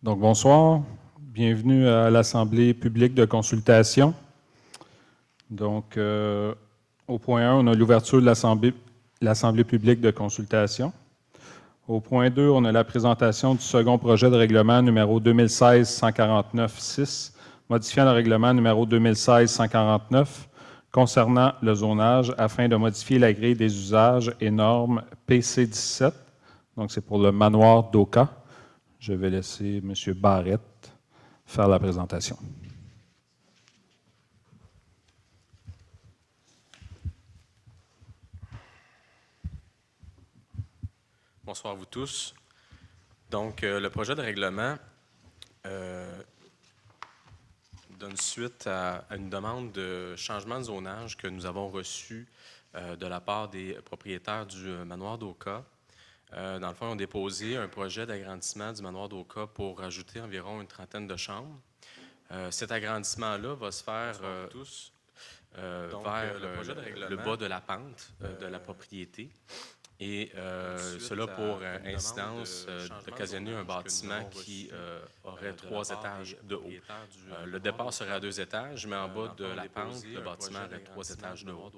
Donc, bonsoir. Bienvenue à l'Assemblée publique de consultation. Donc, au point 1, on a l'ouverture de l'Assemblée publique de consultation. Au point 2, on a la présentation du second projet de règlement numéro 2016-149-6, modifiant le règlement numéro 2016-149 concernant le zonage afin de modifier la grille des usages et normes PC17. Donc, c'est pour le manoir d'Oka. Je vais laisser M. Barrette faire la présentation. Bonsoir à vous tous. Donc, le projet de règlement donne suite à une demande de changement de zonage que nous avons reçue de la part des propriétaires du manoir d'Oka. Dans le fond, ils ont déposé un projet d'agrandissement du manoir d'Oka pour ajouter environ une trentaine de chambres. Cet agrandissement-là va se faire vers le bas de la pente de la propriété. Et cela pour incidence d'occasionner un bâtiment qui aurait 3 étages de haut. Le départ serait à 2 étages, mais en bas de la pente, le bâtiment aurait 3 étages de haut.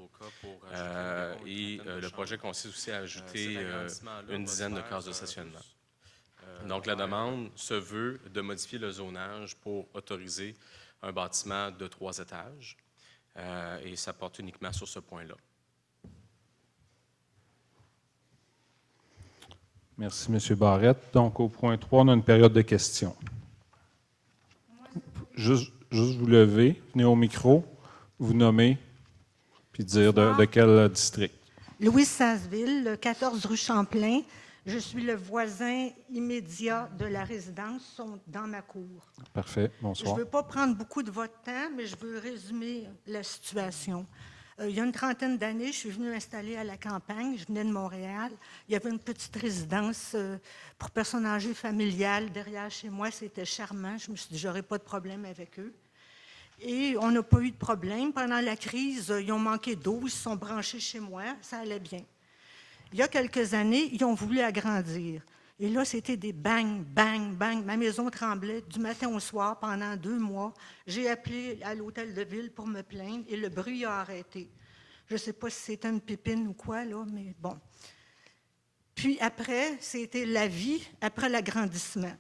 Le projet consiste aussi à ajouter une dizaine de cases de stationnement. Donc, la demande se veut de modifier le zonage pour autoriser un bâtiment de 3 étages. Et ça porte uniquement sur ce point-là. Merci, M. Barrette. Donc, au point 3, on a une période de questions. Juste vous lever, venez au micro, vous nommer, puis dire de quel district. Louise Sasseville, 14 rue Champlain. Je suis le voisin immédiat de la résidence, sont dans ma cour. Parfait, bonsoir. Je ne veux pas prendre beaucoup de votre temps, mais je veux résumer la situation. Il y a une trentaine d'années, je suis venue m'installer à la campagne. Je venais de Montréal. Il y avait une petite résidence pour personnes âgées familiales derrière chez moi. C'était charmant. Je me suis dit, j'aurais pas de problème avec eux. Et on n'a pas eu de problème. Pendant la crise, ils ont manqué d'eau. Ils se sont branchés chez moi. Ça allait bien. Il y a quelques années, ils ont voulu agrandir. Et là, c'était des bang, bang, bang. Ma maison tremblait du matin au soir pendant 2 mois. J'ai appelé à l'hôtel de ville pour me plaindre et le bruit a arrêté. Je ne sais pas si c'était une pépine ou quoi, là, mais bon. Puis après, c'était la vie après l'agrandissement.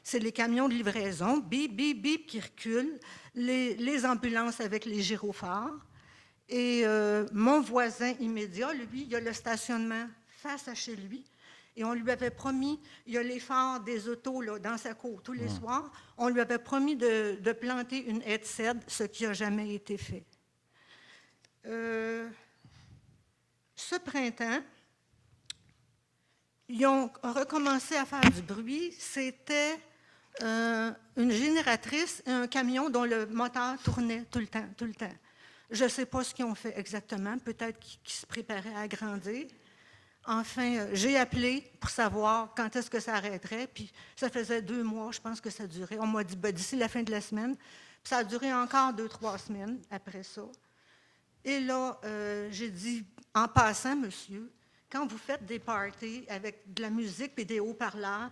C'est les camions de livraison, bip, bip, bip, qui reculent, les ambulances avec les gyrophares. Et mon voisin immédiat, lui, il a le stationnement face à chez lui. Et on lui avait promis, il y a les phares des autos là, dans sa cour tous les soirs, on lui avait promis de planter une haie de cèdre, ce qui n'a jamais été fait. Ce printemps, ils ont recommencé à faire du bruit. C'était une génératrice et un camion dont le moteur tournait tout le temps. Je ne sais pas ce qu'ils ont fait exactement, peut-être qu'ils se préparaient à agrandir. Enfin, j'ai appelé pour savoir quand est-ce que ça arrêterait, puis ça faisait 2 mois, je pense que ça durait. On m'a dit d'ici la fin de la semaine, puis ça a duré encore 2-3 semaines après ça. Et là, j'ai dit, en passant, monsieur, quand vous faites des parties avec de la musique et des haut-parleurs,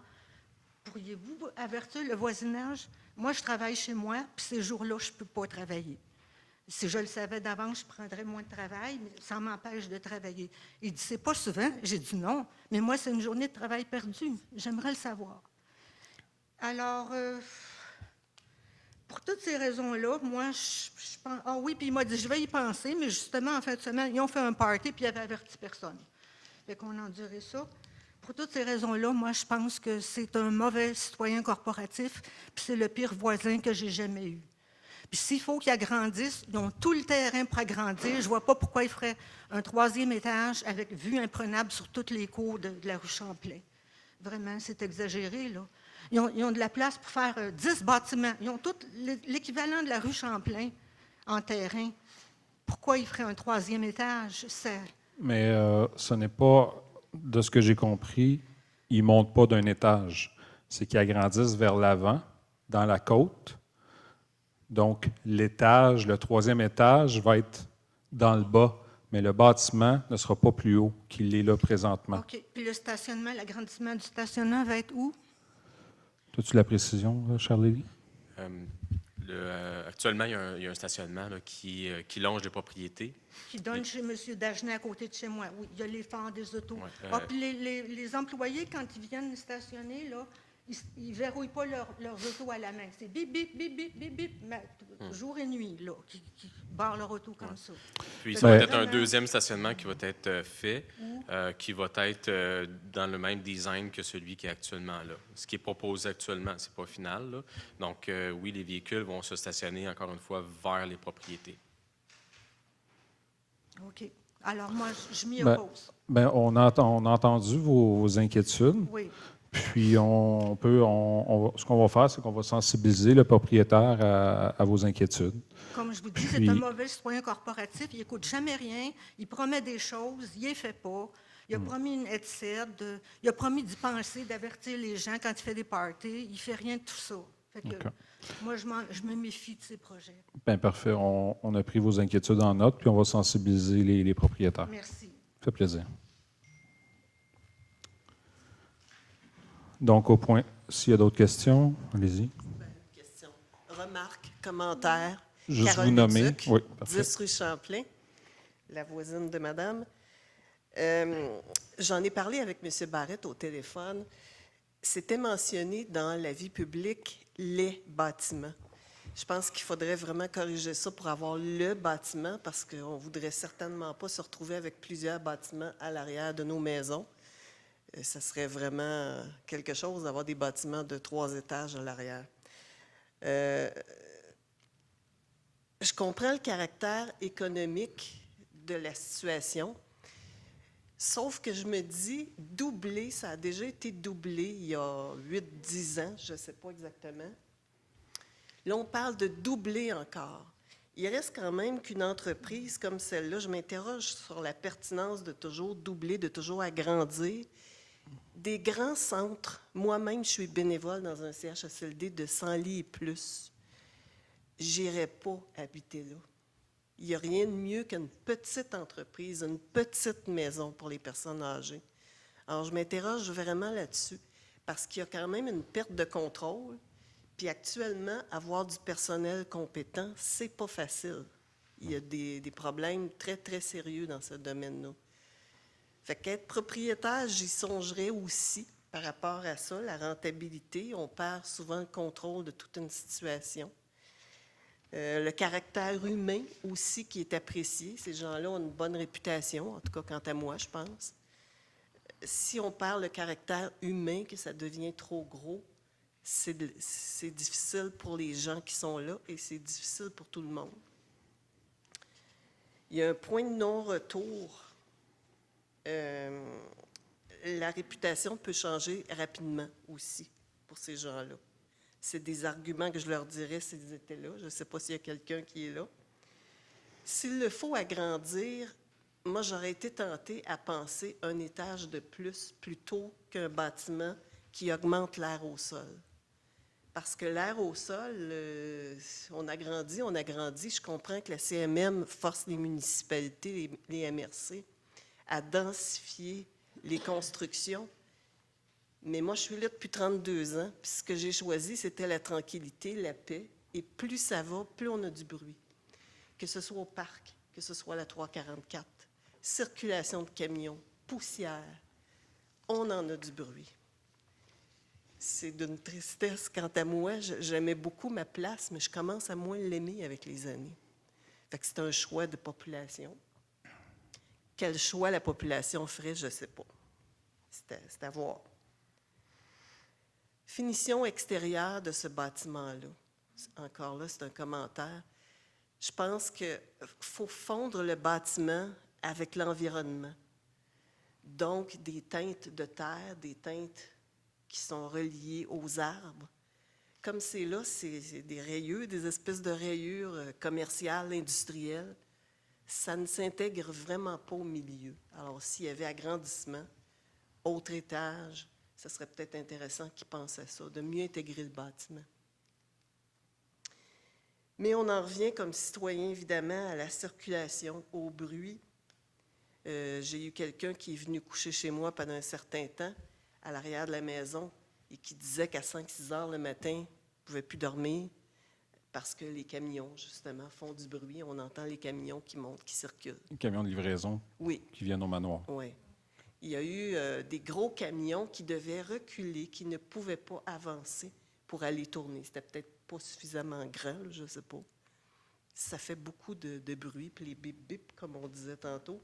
pourriez-vous avertir le voisinage? Moi, je travaille chez moi, puis ces jours-là, je ne peux pas travailler. Si je le savais d'avance, je prendrais moins de travail, mais ça m'empêche de travailler. Il dit, c'est pas souvent. J'ai dit non, mais moi, c'est une journée de travail perdue. J'aimerais le savoir. Alors, pour toutes ces raisons-là, moi, je pense... Ah oui, puis il m'a dit, je vais y penser, mais justement, en fin de semaine, ils ont fait un party, puis ils n'avaient averti personne. Fait qu'on a enduré ça. Pour toutes ces raisons-là, moi, je pense que c'est un mauvais citoyen corporatif, puis c'est le pire voisin que j'ai jamais eu. Puis s'il faut qu'ils agrandissent, ils ont tout le terrain pour agrandir. Je ne vois pas pourquoi ils feraient un 3e étage avec vue imprenable sur toutes les cours de la rue Champlain. Vraiment, c'est exagéré, là. Ils ont de la place pour faire 10 bâtiments. Ils ont tout l'équivalent de la rue Champlain en terrain. Pourquoi ils feraient un 3e étage? Mais ce n'est pas, de ce que j'ai compris, ils ne montent pas d'un étage. C'est qu'ils agrandissent vers l'avant, dans la côte. Donc, l'étage, le 3e étage va être dans le bas, mais le bâtiment ne sera pas plus haut qu'il est là présentement. OK. Puis le stationnement, l'agrandissement du stationnement va être où? As-tu la précision, Charlie? Actuellement, il y a un stationnement là, qui longe les propriétés. Qui donne chez M. Dagenet à côté de chez moi. Oui, il y a les phares des autos. Ouais, Puis les employés, quand ils viennent stationner, là, ils ne verrouillent pas leurs autos à la main. C'est bip, bip, bip, bip, bip, bip, jour et nuit, là, qui barrent leur auto comme ça. Puis ça va être un deuxième stationnement qui va être fait, qui va être dans le même design que celui qui est actuellement là. Ce qui est proposé actuellement, c'est pas final, là. Donc, oui, les véhicules vont se stationner, encore une fois, vers les propriétés. OK. Alors, moi, je m'y oppose. On a entendu vos inquiétudes. Oui. Puis, ce qu'on va faire, c'est qu'on va sensibiliser le propriétaire à vos inquiétudes. Comme je vous dis, c'est un mauvais citoyen corporatif. Il n'écoute jamais rien. Il promet des choses. Il ne les fait pas. Il a promis une headset. Il a promis d'y penser, d'avertir les gens quand il fait des parties. Il ne fait rien de tout ça. Fait que, moi, je me méfie de ces projets. Bien, parfait. On a pris vos inquiétudes en note, puis on va sensibiliser les propriétaires. Merci. Ça fait plaisir. Donc, au point, s'il y a d'autres questions, allez-y. Question. Remarque, commentaire. Juste Carole vous nommer. Leduc, Oui, 10 rue Champlain, la voisine de madame. J'en ai parlé avec M. Barrette au téléphone. C'était mentionné dans la vie publique les bâtiments. Je pense qu'il faudrait vraiment corriger ça pour avoir le bâtiment parce qu'on ne voudrait certainement pas se retrouver avec plusieurs bâtiments à l'arrière de nos maisons. Ça serait vraiment quelque chose d'avoir des bâtiments de 3 étages à l'arrière. Je comprends le caractère économique de la situation, sauf que je me dis, doubler, ça a déjà été doublé il y a 8-10 ans, je ne sais pas exactement. Là, on parle de doubler encore. Il reste quand même qu'une entreprise comme celle-là, je m'interroge sur la pertinence de toujours doubler, de toujours agrandir. Des grands centres, moi-même, je suis bénévole dans un CHSLD de 100 lits et plus. Je n'irais pas habiter là. Il n'y a rien de mieux qu'une petite entreprise, une petite maison pour les personnes âgées. Alors, je m'interroge vraiment là-dessus, parce qu'il y a quand même une perte de contrôle. Puis actuellement, avoir du personnel compétent, c'est pas facile. Il y a des problèmes très, très sérieux dans ce domaine-là. Fait qu'être propriétaire, j'y songerais aussi par rapport à ça, la rentabilité. On perd souvent le contrôle de toute une situation. Le caractère humain aussi qui est apprécié. Ces gens-là ont une bonne réputation, en tout cas quant à moi, je pense. Si on perd le caractère humain, que ça devient trop gros, c'est difficile pour les gens qui sont là et c'est difficile pour tout le monde. Il y a un point de non-retour. La réputation peut changer rapidement aussi pour ces gens-là. C'est des arguments que je leur dirais s'ils étaient là. Je ne sais pas s'il y a quelqu'un qui est là. S'il le faut agrandir, moi, j'aurais été tentée à penser un étage de plus plutôt qu'un bâtiment qui augmente l'air au sol. Parce que l'air au sol, on agrandit. Je comprends que la CMM force les municipalités, les MRC, à densifier les constructions. Mais moi, je suis là depuis 32 ans, puis ce que j'ai choisi, c'était la tranquillité, la paix, et plus ça va, plus on a du bruit. Que ce soit au parc, que ce soit la 344, circulation de camions, poussière, on en a du bruit. C'est d'une tristesse. Quant à moi, j'aimais beaucoup ma place, mais je commence à moins l'aimer avec les années. Fait que c'est un choix de population. Quel choix la population ferait, je ne sais pas. C'est à voir. Finition extérieure de ce bâtiment-là. Encore là, c'est un commentaire. Je pense qu'il faut fondre le bâtiment avec l'environnement. Donc, des teintes de terre, des teintes qui sont reliées aux arbres. Comme c'est là, c'est des rayures, des espèces de rayures commerciales, industrielles. Ça ne s'intègre vraiment pas au milieu. Alors, s'il y avait agrandissement, autre étage, ce serait peut-être intéressant qu'ils pensent à ça, de mieux intégrer le bâtiment. Mais on en revient comme citoyen, évidemment, à la circulation, au bruit. J'ai eu quelqu'un qui est venu coucher chez moi pendant un certain temps, à l'arrière de la maison. et qui disaient qu'à 5-6 heures le matin, ils ne pouvaient plus dormir parce que les camions, justement, font du bruit. On entend les camions qui montent, qui circulent. Les camions de livraison Oui. qui viennent au manoir. Oui. Il y a eu des gros camions qui devaient reculer, qui ne pouvaient pas avancer pour aller tourner. C'était peut-être pas suffisamment grand, je ne sais pas. Ça fait beaucoup de bruit, puis les bip-bip, comme on disait tantôt.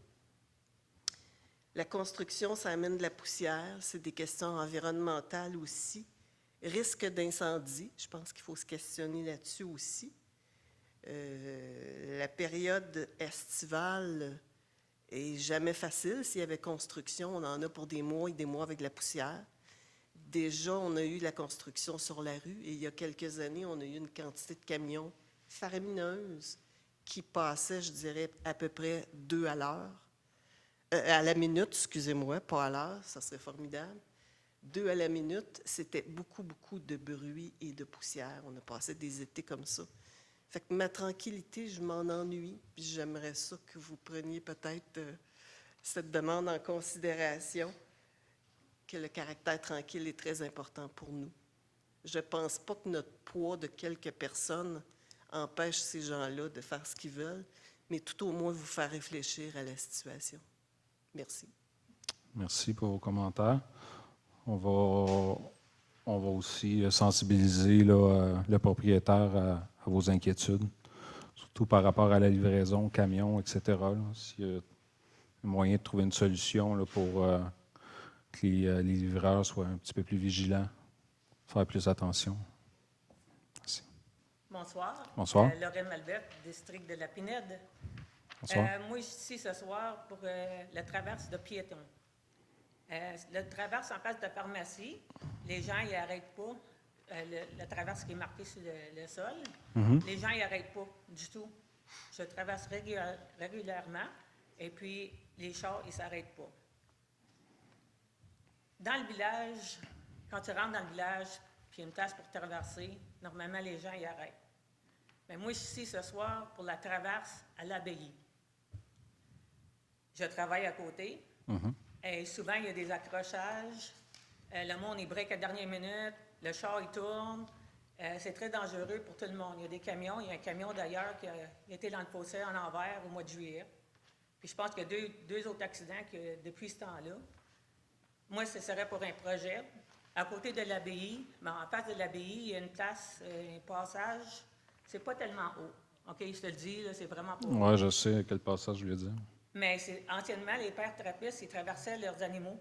La construction, ça amène de la poussière. C'est des questions environnementales aussi. Risque d'incendie, je pense qu'il faut se questionner là-dessus aussi. La période estivale est jamais facile. S'il y avait construction, on en a pour des mois et des mois avec de la poussière. Déjà, on a eu la construction sur la rue et il y a quelques années, on a eu une quantité de camions faramineuses qui passaient, je dirais, à peu près 2 à l'heure. À la minute, excusez-moi, pas à l'heure, ça serait formidable. 2 à la minute, c'était beaucoup, beaucoup de bruit et de poussière. On a passé des étés comme ça. Fait que ma tranquillité, je m'en ennuie, puis j'aimerais ça que vous preniez peut-être cette demande en considération, que le caractère tranquille est très important pour nous. Je ne pense pas que notre poids de quelques personnes empêche ces gens-là de faire ce qu'ils veulent, mais tout au moins vous faire réfléchir à la situation. Merci. Merci pour vos commentaires. On va aussi sensibiliser là, le propriétaire à vos inquiétudes, surtout par rapport à la livraison, camion, etc. S'il y a moyen de trouver une solution là, pour que les livreurs soient un petit peu plus vigilants, faire plus attention. Merci. Bonsoir. Bonsoir. Lorraine Malbec, district de la Pinède. Bonsoir. Moi, je suis ici ce soir pour la traverse de piétons. Le traverse en face de la pharmacie, les gens n'y arrêtent pas. La traverse qui est marquée sur le sol, les gens n'y arrêtent pas du tout. Je traverse régulièrement et puis les chars, ils ne s'arrêtent pas. Dans le village, quand tu rentres dans le village, puis il y a une place pour traverser, normalement les gens y arrêtent. Mais moi, je suis ici ce soir pour la traverse à l'abbaye. Je travaille à côté. Et souvent, il y a des accrochages. Le monde, il break à la dernière minute. Le char, il tourne. C'est très dangereux pour tout le monde. Il y a des camions. Il y a un camion, d'ailleurs, qui a été dans le fossé en envers au mois de juillet. Puis je pense qu'il y a deux autres accidents depuis ce temps-là. Moi, ce serait pour un projet. À côté de l'abbaye, mais en face de l'abbaye, il y a une place, un passage. C'est pas tellement haut. OK, je te le dis, là, c'est vraiment pas haut. Oui, je sais à quel passage je voulais dire. Mais anciennement, les pères trappistes, ils traversaient leurs animaux.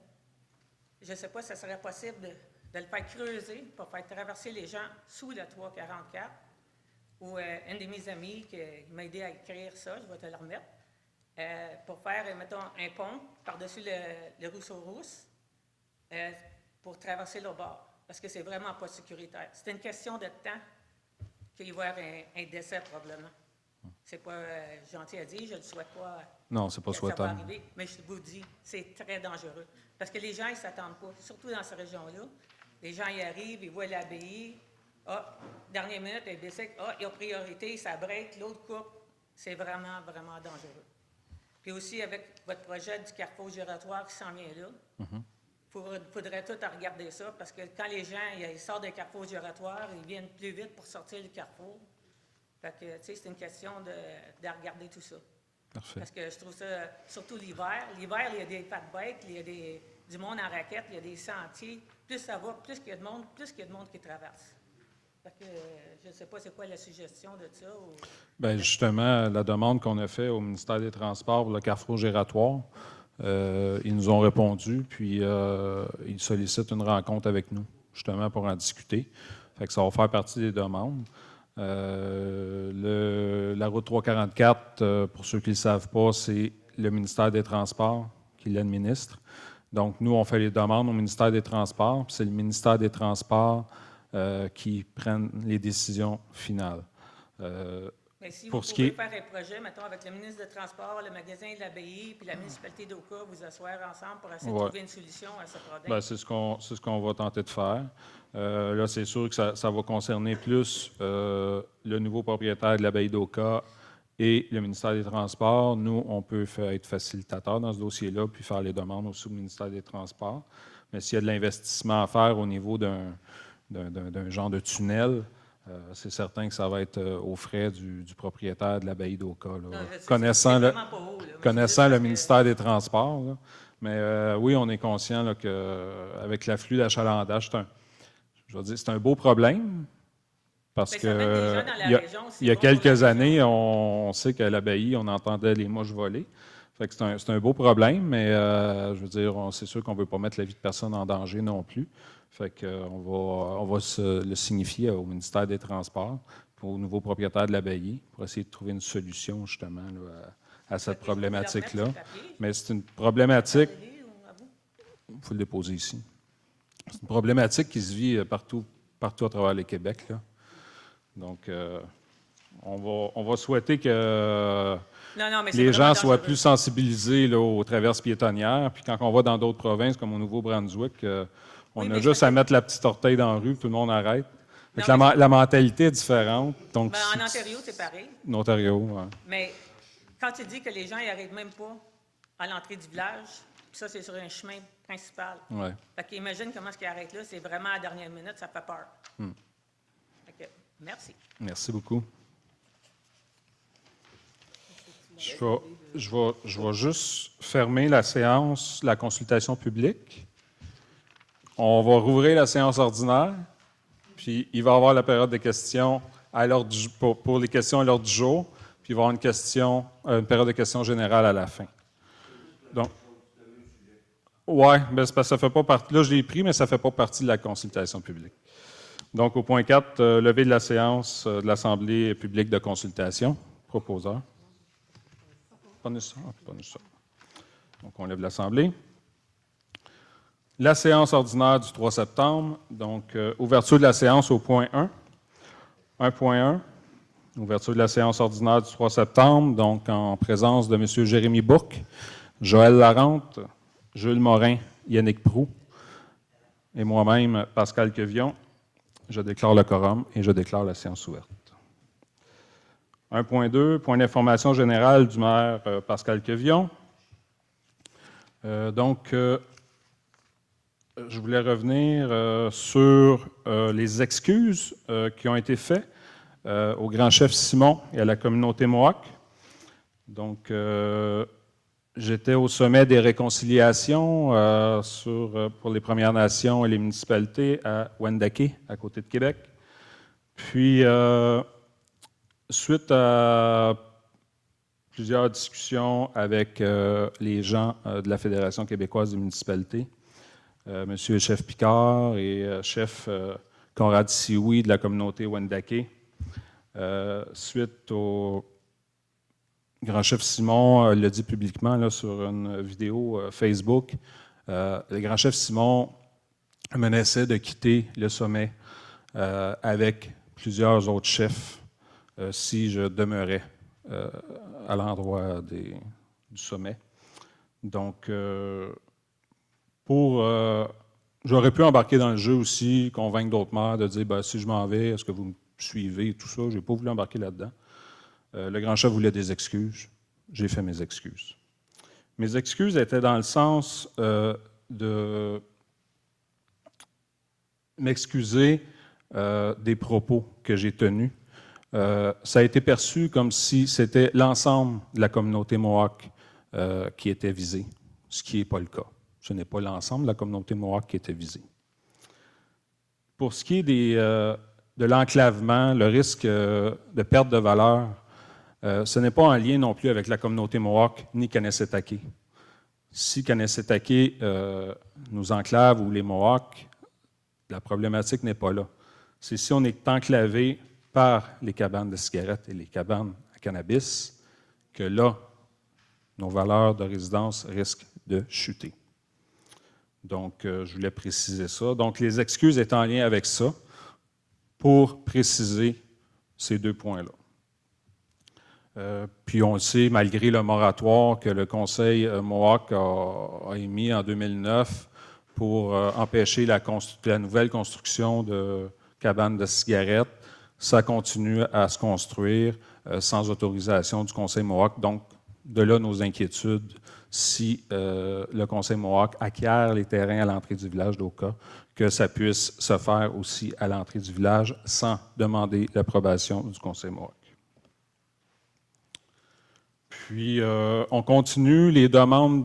Je ne sais pas si ce serait possible de le faire creuser pour faire traverser les gens sous le 344. Ou une de mes amies qui m'a aidé à écrire ça, je vais te le remettre, pour faire, mettons, un pont par-dessus le ruisseau Rousse pour traverser le bord. Parce que c'est vraiment pas sécuritaire. C'est une question de temps qu'il va y avoir un décès probablement. C'est pas gentil à dire, je ne le souhaite pas. Non, c'est pas souhaitable. Ça va arriver, mais je vous dis, c'est très dangereux. Parce que les gens, ils ne s'attendent pas, surtout dans cette région-là. Les gens y arrivent, ils voient l'abbaye. Ah, dernière minute, ils décident, ils ont priorité, ça break, l'autre coupe. C'est vraiment, vraiment dangereux. Puis aussi, avec votre projet du carrefour giratoire qui s'en vient là, il faudrait tout regarder ça, parce que quand les gens ils sortent des carrefours giratoires, ils viennent plus vite pour sortir du carrefour. Fait que, tu sais, c'est une question de regarder tout ça. Parfait. Parce que je trouve ça, surtout l'hiver. L'hiver, il y a des fat bikes, il y a du monde en raquette, il y a des sentiers. Plus ça va, plus qu'il y a de monde, qui traverse. Fait que, je ne sais pas c'est quoi la suggestion de ça. Ou... Bien, justement, la demande qu'on a faite au ministère des Transports pour le carrefour giratoire, ils nous ont répondu, puis ils sollicitent une rencontre avec nous, justement, pour en discuter. Fait que ça va faire partie des demandes. La route 344, pour ceux qui ne le savent pas, c'est le ministère des Transports qui l'administre. Donc, nous, on fait les demandes au ministère des Transports, puis c'est le ministère des Transports qui prend les décisions finales. Mais si pour vous ce pouvez qui est... faire un projet, mettons, avec le ministre des Transports, le magasin de l'Abbaye, puis la municipalité d'Oka, vous asseoir ensemble pour essayer de trouver une solution à ce problème. Bien, c'est ce qu'on va tenter de faire. Là, c'est sûr que ça va concerner plus le nouveau propriétaire de l'Abbaye d'Oka et le ministère des Transports. Nous, on peut être facilitateur dans ce dossier-là, puis faire les demandes aussi au ministère des Transports. Mais s'il y a de l'investissement à faire au niveau d'un genre de tunnel, c'est certain que ça va être aux frais du propriétaire de l'abbaye d'Oka. Connaissant le ministère des Transports. Là. Mais oui, on est conscient qu'avec l'afflux d'achalandage, c'est un beau problème. Parce que il y a quelques années, on sait qu'à l'abbaye, on entendait les mouches voler. Fait que c'est un beau problème, mais je veux dire, c'est sûr qu'on ne veut pas mettre la vie de personne en danger non plus. Fait qu'on va le signifier au ministère des Transports, au nouveau propriétaire de l'abbaye, pour essayer de trouver une solution justement là, à cette problématique-là. Mais c'est une problématique. Il faut le déposer ici. C'est une problématique qui se vit partout à travers le Québec. Là. Donc, on va souhaiter que les gens soient plus sensibilisés là, aux traverses piétonnières. Puis quand on va dans d'autres provinces, comme au Nouveau-Brunswick, on a juste à mettre la petite orteille dans la rue, tout le monde arrête. La mentalité est différente. Donc, en Ontario, c'est pareil. En Ontario, oui. Mais quand tu dis que les gens n'arrêtent même pas à l'entrée du village, puis ça, c'est sur un chemin principal. Ouais. Fait qu'imagine comment ce qui arrête là, c'est vraiment à la dernière minute, ça fait peur. Fait que, merci. Merci beaucoup. Je vais juste fermer la séance, la consultation publique. On va rouvrir la séance ordinaire, puis il va y avoir la période de questions à l'ordre pour les questions à l'ordre du jour, puis il va y avoir une période de questions générales à la fin. Donc, oui, ben ça fait pas partie. Là, je l'ai pris, mais ça ne fait pas partie de la consultation publique. Donc, au point 4, levée de la séance de l'Assemblée publique de consultation. Proposeur. Pas nécessaire. Donc, on lève l'Assemblée. La séance ordinaire du 3 septembre. Donc, ouverture de la séance au point 1. 1.1. Ouverture de la séance ordinaire du 3 septembre. Donc, en présence de M. Jérémy Bourque, Joël Larente, Jules Morin, Yannick Proulx et moi-même, Pascal Quevion. Je déclare le quorum et je déclare la séance ouverte. 1.2, point d'information générale du maire Pascal Quevion. Je voulais revenir sur les excuses qui ont été faites au grand chef Simon et à la communauté Mohawk. Donc, j'étais au sommet des réconciliations pour les Premières Nations et les municipalités à Wendake, à côté de Québec. Puis, suite à plusieurs discussions avec les gens de la Fédération québécoise des municipalités, M. Chef Picard et Chef Conrad Sioui de la communauté Wendake, suite au grand chef Simon l'a dit publiquement là, sur une vidéo Facebook, le grand chef Simon menaçait de quitter le sommet avec plusieurs autres chefs si je demeurais à l'endroit du sommet. Donc, j'aurais pu embarquer dans le jeu aussi, convaincre d'autres maires de dire si je m'en vais, est-ce que vous me suivez, tout ça. Je n'ai pas voulu embarquer là-dedans. Le grand chef voulait des excuses. J'ai fait mes excuses. Mes excuses étaient dans le sens de m'excuser des propos que j'ai tenus. Ça a été perçu comme si c'était l'ensemble de la communauté Mohawk qui était visée, ce qui n'est pas le cas. Ce n'est pas l'ensemble de la communauté Mohawk qui était visée. Pour ce qui est de l'enclavement, le risque de perte de valeur, ce n'est pas en lien non plus avec la communauté Mohawk ni Kanessetake. Si Kanessetake nous enclave ou les Mohawks, la problématique n'est pas là. C'est si on est enclavé par les cabanes de cigarettes et les cabanes à cannabis que là, nos valeurs de résidence risquent de chuter. Donc, je voulais préciser ça. Donc, les excuses étaient en lien avec ça pour préciser ces deux points-là. Puis on le sait, malgré le moratoire que le Conseil Mohawk a émis en 2009 pour empêcher la nouvelle construction de cabanes de cigarettes, ça continue à se construire sans autorisation du Conseil Mohawk. Donc, de là nos inquiétudes si le Conseil Mohawk acquiert les terrains à l'entrée du village d'Oka, que ça puisse se faire aussi à l'entrée du village sans demander l'approbation du Conseil Mohawk. Puis, on continue les demandes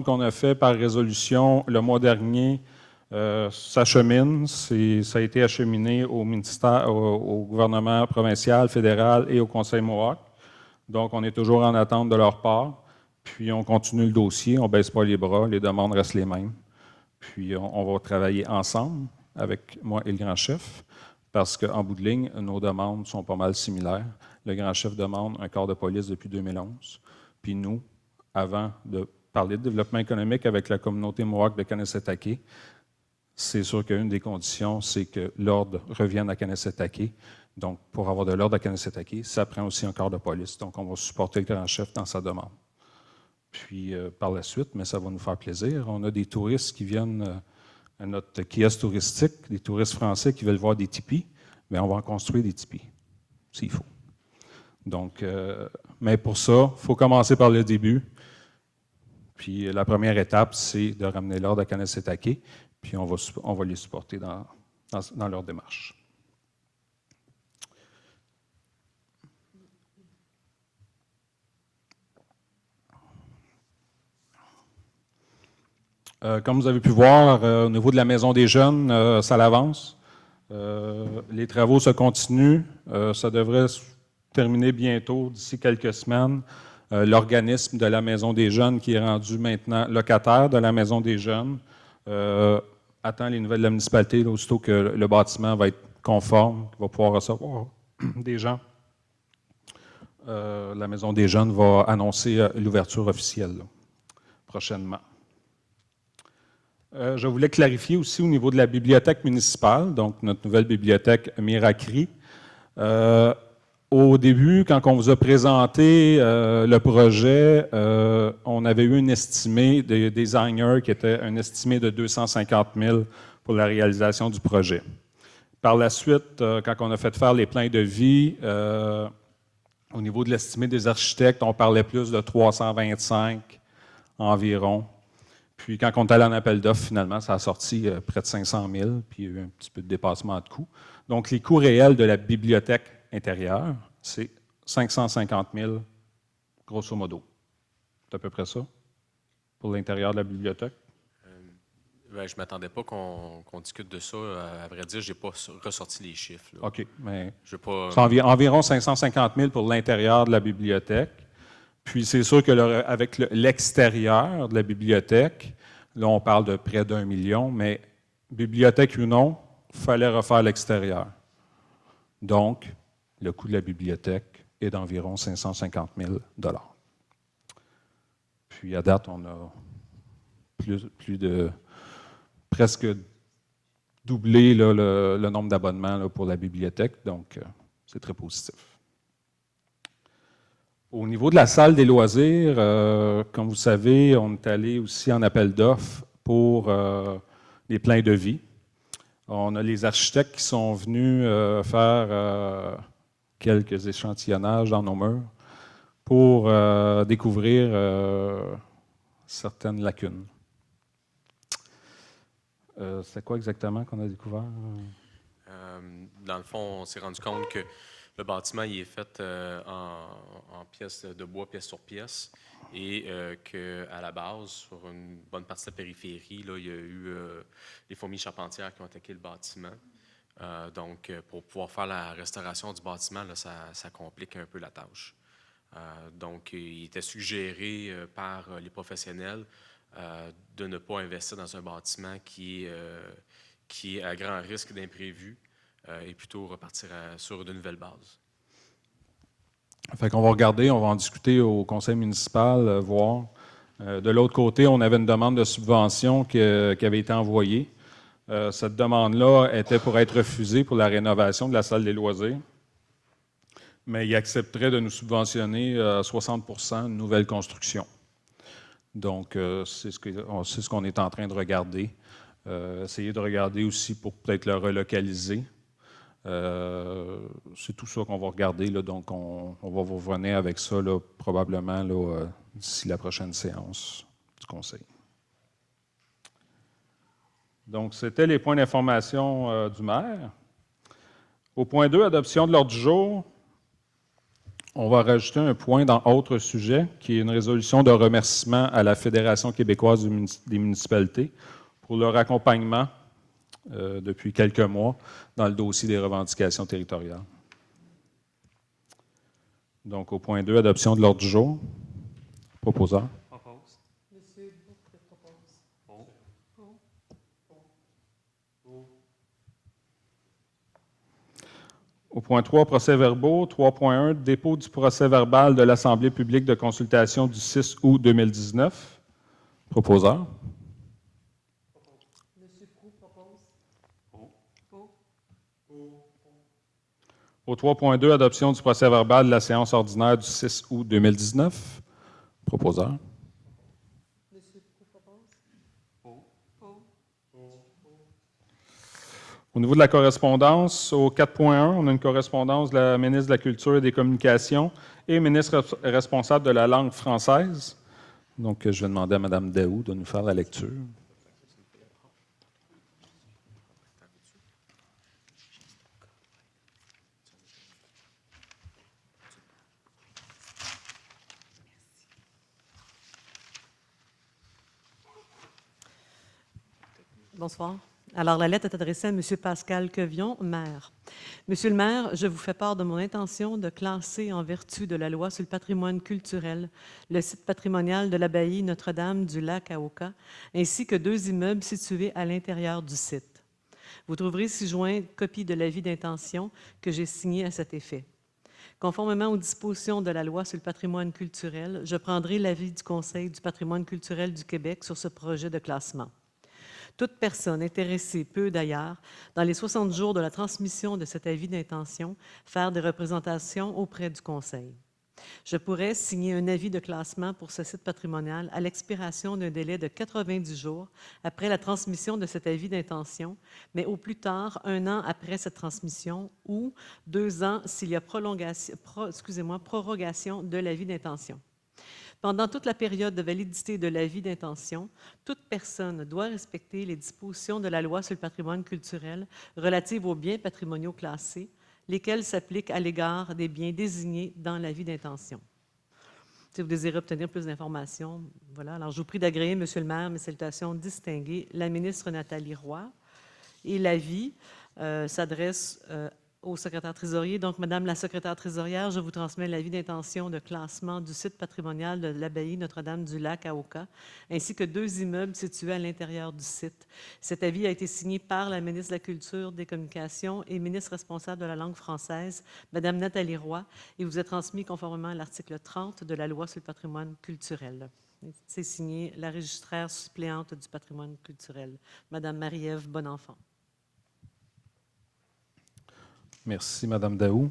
qu'on a faites par résolution le mois dernier. S'achemine, ça a été acheminé au ministère, au gouvernement provincial, fédéral et au Conseil Mohawk. Donc, on est toujours en attente de leur part. Puis, on continue le dossier, on ne baisse pas les bras, les demandes restent les mêmes. Puis, on va travailler ensemble avec moi et le grand chef, parce qu'en bout de ligne, nos demandes sont pas mal similaires. Le grand chef demande un corps de police depuis 2011. Puis nous, avant de parler de développement économique avec la communauté Mohawk de Kanessetake, c'est sûr qu'une des conditions, c'est que l'ordre revienne à Kanessetake. Donc, pour avoir de l'ordre à Kanessetake, ça prend aussi un corps de police. Donc, on va supporter le grand chef dans sa demande. Puis, par la suite, mais ça va nous faire plaisir, on a des touristes qui viennent à notre kiosque touristique, des touristes français qui veulent voir des tipis, bien, on va en construire des tipis, s'il faut. Donc, mais pour ça, il faut commencer par le début. Puis, la première étape, c'est de ramener l'ordre à Kanessetake, puis on va les supporter dans leur démarche. Comme vous avez pu voir, au niveau de la Maison des Jeunes, ça l'avance. Les travaux se continuent. Ça devrait se terminer bientôt, d'ici quelques semaines. L'organisme de la Maison des Jeunes, qui est rendu maintenant locataire de la Maison des Jeunes, attend les nouvelles de la municipalité, là, aussitôt que le bâtiment va être conforme, va pouvoir recevoir des gens. La Maison des Jeunes va annoncer l'ouverture officielle là, prochainement. Je voulais clarifier aussi au niveau de la bibliothèque municipale, donc notre nouvelle bibliothèque Miracri. Au début, quand on vous a présenté le projet, on avait eu une estimée des designers qui était un estimé de 250 000 pour la réalisation du projet. Par la suite, quand on a fait faire les plans de vie, au niveau de l'estimé des architectes, on parlait plus de 325 environ. Puis quand on est allé en appel d'offres, finalement, ça a sorti près de 500 000, puis il y a eu un petit peu de dépassement de coûts. Donc, les coûts réels de la bibliothèque intérieure, c'est 550 000, grosso modo. C'est à peu près ça, pour l'intérieur de la bibliothèque? Ben, je ne m'attendais pas qu'on discute de ça. À vrai dire, je n'ai pas ressorti les chiffres. Là. OK, mais c'est environ 550 000 pour l'intérieur de la bibliothèque. Puis c'est sûr que avec l'extérieur de la bibliothèque, là on parle de près d'1 million, mais bibliothèque ou non, il fallait refaire l'extérieur. Donc, le coût de la bibliothèque est d'environ 550 000 $. Puis à date, on a plus de presque doublé là, le nombre d'abonnements là, pour la bibliothèque, donc c'est très positif. Au niveau de la salle des loisirs, comme vous savez, on est allé aussi en appel d'offres pour les plans de vie. On a les architectes qui sont venus faire quelques échantillonnages dans nos murs pour découvrir certaines lacunes. C'est quoi exactement qu'on a découvert? Dans le fond, on s'est rendu compte que le bâtiment il est fait en pièces de bois, pièce sur pièce, et qu'à la base, sur une bonne partie de la périphérie, là, il y a eu les fourmis charpentières qui ont attaqué le bâtiment. Donc, pour pouvoir faire la restauration du bâtiment, là, ça complique un peu la tâche. Donc, il était suggéré par les professionnels de ne pas investir dans un bâtiment qui est à grand risque d'imprévu. Et plutôt repartir sur de nouvelles bases. Fait qu'on va regarder, on va en discuter au conseil municipal, voir. De l'autre côté, on avait une demande de subvention qui avait été envoyée. Cette demande-là était pour être refusée pour la rénovation de la salle des loisirs, mais il accepterait de nous subventionner 60 % de nouvelle construction. Donc, c'est ce qu'on est en train de regarder. Essayer de regarder aussi pour peut-être le relocaliser. C'est tout ça qu'on va regarder, là, donc on va vous revenir avec ça là, probablement là, d'ici la prochaine séance du Conseil. Donc, c'était les points d'information du maire. Au point 2, adoption de l'ordre du jour, on va rajouter un point dans autre sujet, qui est une résolution de remerciement à la Fédération québécoise des municipalités pour leur accompagnement depuis quelques mois dans le dossier des revendications territoriales. Donc, au point 2, adoption de l'ordre du jour. Proposeur. Propose. Monsieur Bouc propose. Au point 3, procès-verbaux. 3.1, dépôt du procès-verbal de l'Assemblée publique de consultation du 6 août 2019. Proposeur. Monsieur Proulx propose. Au 3.2, adoption du procès-verbal de la séance ordinaire du 6 août 2019. Proposeur. Monsieur Proulx propose. Au niveau de la correspondance, au 4.1, on a une correspondance de la ministre de la Culture et des Communications et ministre responsable de la langue française. Donc, je vais demander à Mme Daou de nous faire la lecture. Bonsoir. Alors, la lettre est adressée à M. Pascal Quevion, maire. Monsieur le maire, je vous fais part de mon intention de classer, en vertu de la loi sur le patrimoine culturel, le site patrimonial de l'abbaye Notre-Dame du Lac à Oka, ainsi que 2 immeubles situés à l'intérieur du site. Vous trouverez ci-joint copie de l'avis d'intention que j'ai signé à cet effet. Conformément aux dispositions de la loi sur le patrimoine culturel, je prendrai l'avis du Conseil du patrimoine culturel du Québec sur ce projet de classement. Toute personne intéressée peut d'ailleurs, dans les 60 jours de la transmission de cet avis d'intention, faire des représentations auprès du Conseil. Je pourrais signer un avis de classement pour ce site patrimonial à l'expiration d'un délai de 90 jours après la transmission de cet avis d'intention, mais au plus tard 1 an après cette transmission ou 2 ans s'il y a prorogation de l'avis d'intention. Pendant toute la période de validité de l'avis d'intention, toute personne doit respecter les dispositions de la loi sur le patrimoine culturel relatives aux biens patrimoniaux classés, lesquelles s'appliquent à l'égard des biens désignés dans l'avis d'intention. Si vous désirez obtenir plus d'informations, voilà. Alors, je vous prie d'agréer, Monsieur le maire, mes salutations distinguées, la ministre Nathalie Roy. Et l'avis s'adresse au secrétaire trésorier. Donc, Madame la secrétaire trésorière, je vous transmets l'avis d'intention de classement du site patrimonial de l'abbaye Notre-Dame du Lac à Oka, ainsi que 2 immeubles situés à l'intérieur du site. Cet avis a été signé par la ministre de la Culture, des Communications et ministre responsable de la langue française, Madame Nathalie Roy, et vous est transmis conformément à l'article 30 de la loi sur le patrimoine culturel. C'est signé la registraire suppléante du patrimoine culturel, Madame Marie-Ève Bonenfant. Merci, Mme Daou.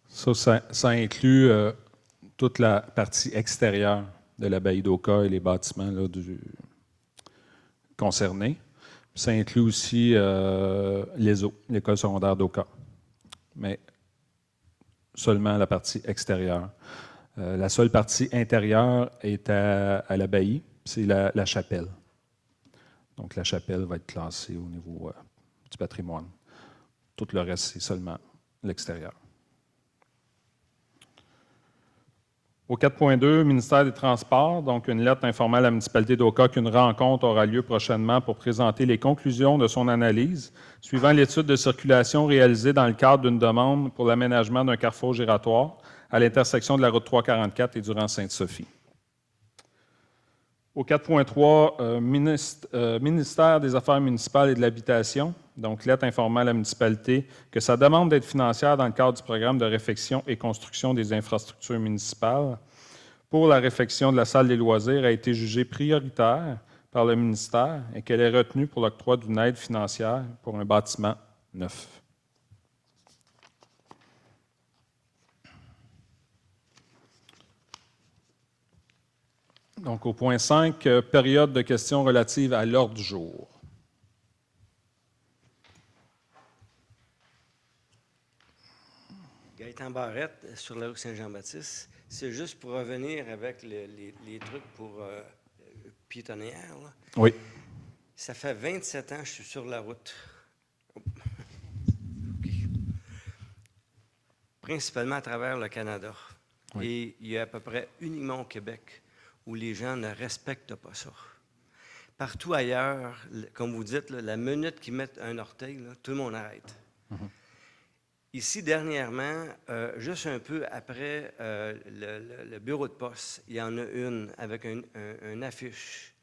Ça inclut toute la partie extérieure de l'abbaye d'Oka et les bâtiments là, concernés. Ça inclut aussi l'ESO, l'école secondaire d'Oka, mais seulement la partie extérieure. La seule partie intérieure est à l'abbaye, c'est la chapelle. Donc, la chapelle va être classée au niveau du patrimoine. Tout le reste, c'est seulement l'extérieur. Au 4.2, ministère des Transports, donc une lettre informant à la municipalité d'Oka qu'une rencontre aura lieu prochainement pour présenter les conclusions de son analyse suivant l'étude de circulation réalisée dans le cadre d'une demande pour l'aménagement d'un carrefour giratoire à l'intersection de la route 344 et du rang Sainte-Sophie. Au 4.3, ministère des Affaires municipales et de l'Habitation, donc lettre informant à la municipalité que sa demande d'aide financière dans le cadre du programme de réfection et construction des infrastructures municipales pour la réfection de la salle des loisirs a été jugée prioritaire par le ministère et qu'elle est retenue pour l'octroi d'une aide financière pour un bâtiment neuf. Donc, au point 5, période de questions relatives à l'ordre du jour. Gaëtan Barrette, sur la rue Saint-Jean-Baptiste. C'est juste pour revenir avec les trucs pour piétonnière. Là. Oui. Ça fait 27 ans que je suis sur la route. OK. Principalement à travers le Canada. Oui. Et il y a à peu près uniquement au Québec où les gens ne respectent pas ça. Partout ailleurs, comme vous dites, là, la minute qu'ils mettent un orteil, là, tout le monde arrête. Ici, dernièrement, juste un peu après le bureau de poste, il y en a une avec un affiche.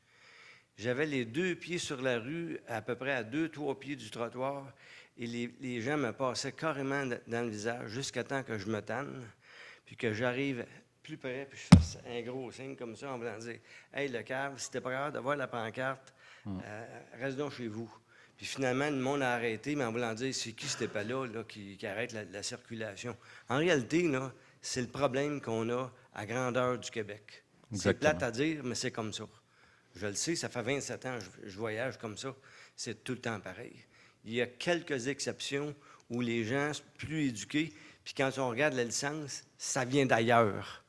J'avais les 2 pieds sur la rue, à peu près à 2-3 pieds du trottoir, et les gens me passaient carrément dans le visage jusqu'à temps que je me tanne, puis que j'arrive plus près, puis je fasse un gros signe comme ça en voulant dire « Hey, le cave, si t'es pas capable de voir la pancarte, reste donc chez vous. » Puis finalement, le monde a arrêté, mais en voulant dire, c'est qui cet épais-là là, qui arrête la circulation. En réalité, là, c'est le problème qu'on a à grandeur du Québec. C'est plate à dire, mais c'est comme ça. Je le sais, ça fait 27 ans que je voyage comme ça. C'est tout le temps pareil. Il y a quelques exceptions où les gens sont plus éduqués, puis quand on regarde la licence, ça vient d'ailleurs.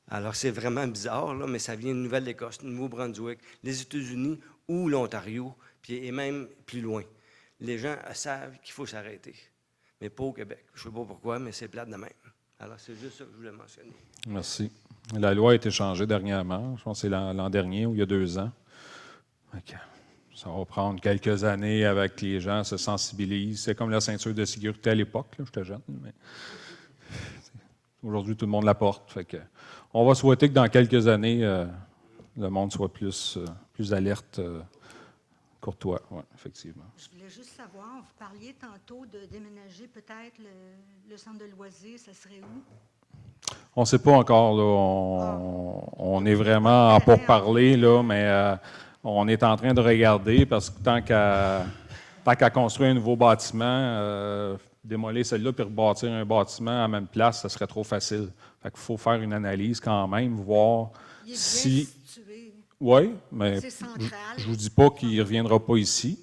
Alors, c'est vraiment bizarre, là, mais ça vient de Nouvelle-Écosse, du Nouveau-Brunswick, les États-Unis ou l'Ontario. Et même plus loin. Les gens savent qu'il faut s'arrêter, mais pas au Québec. Je ne sais pas pourquoi, mais c'est plate de même. Alors, c'est juste ça que je voulais mentionner. Merci. La loi a été changée dernièrement. Je pense que c'est l'an dernier ou il y a 2 ans. Okay. Ça va prendre quelques années avec les gens se sensibilisent. C'est comme la ceinture de sécurité à l'époque. J'étais jeune, mais aujourd'hui, tout le monde la porte. Fait que on va souhaiter que dans quelques années, le monde soit plus alerte. Courtois, oui, effectivement. Je voulais juste savoir, vous parliez tantôt de déménager peut-être le centre de loisirs, ça serait où? On ne sait pas encore, là. On est vraiment en pourparlers, là, mais on est en train de regarder parce que tant qu'à construire un nouveau bâtiment, démolir celui-là puis rebâtir un bâtiment à la même place, ça serait trop facile. Fait qu'il faut faire une analyse quand même, voir Il est bien si... situé. Oui, mais C'est central. je ne vous dis pas qu'il ne reviendra pas ici,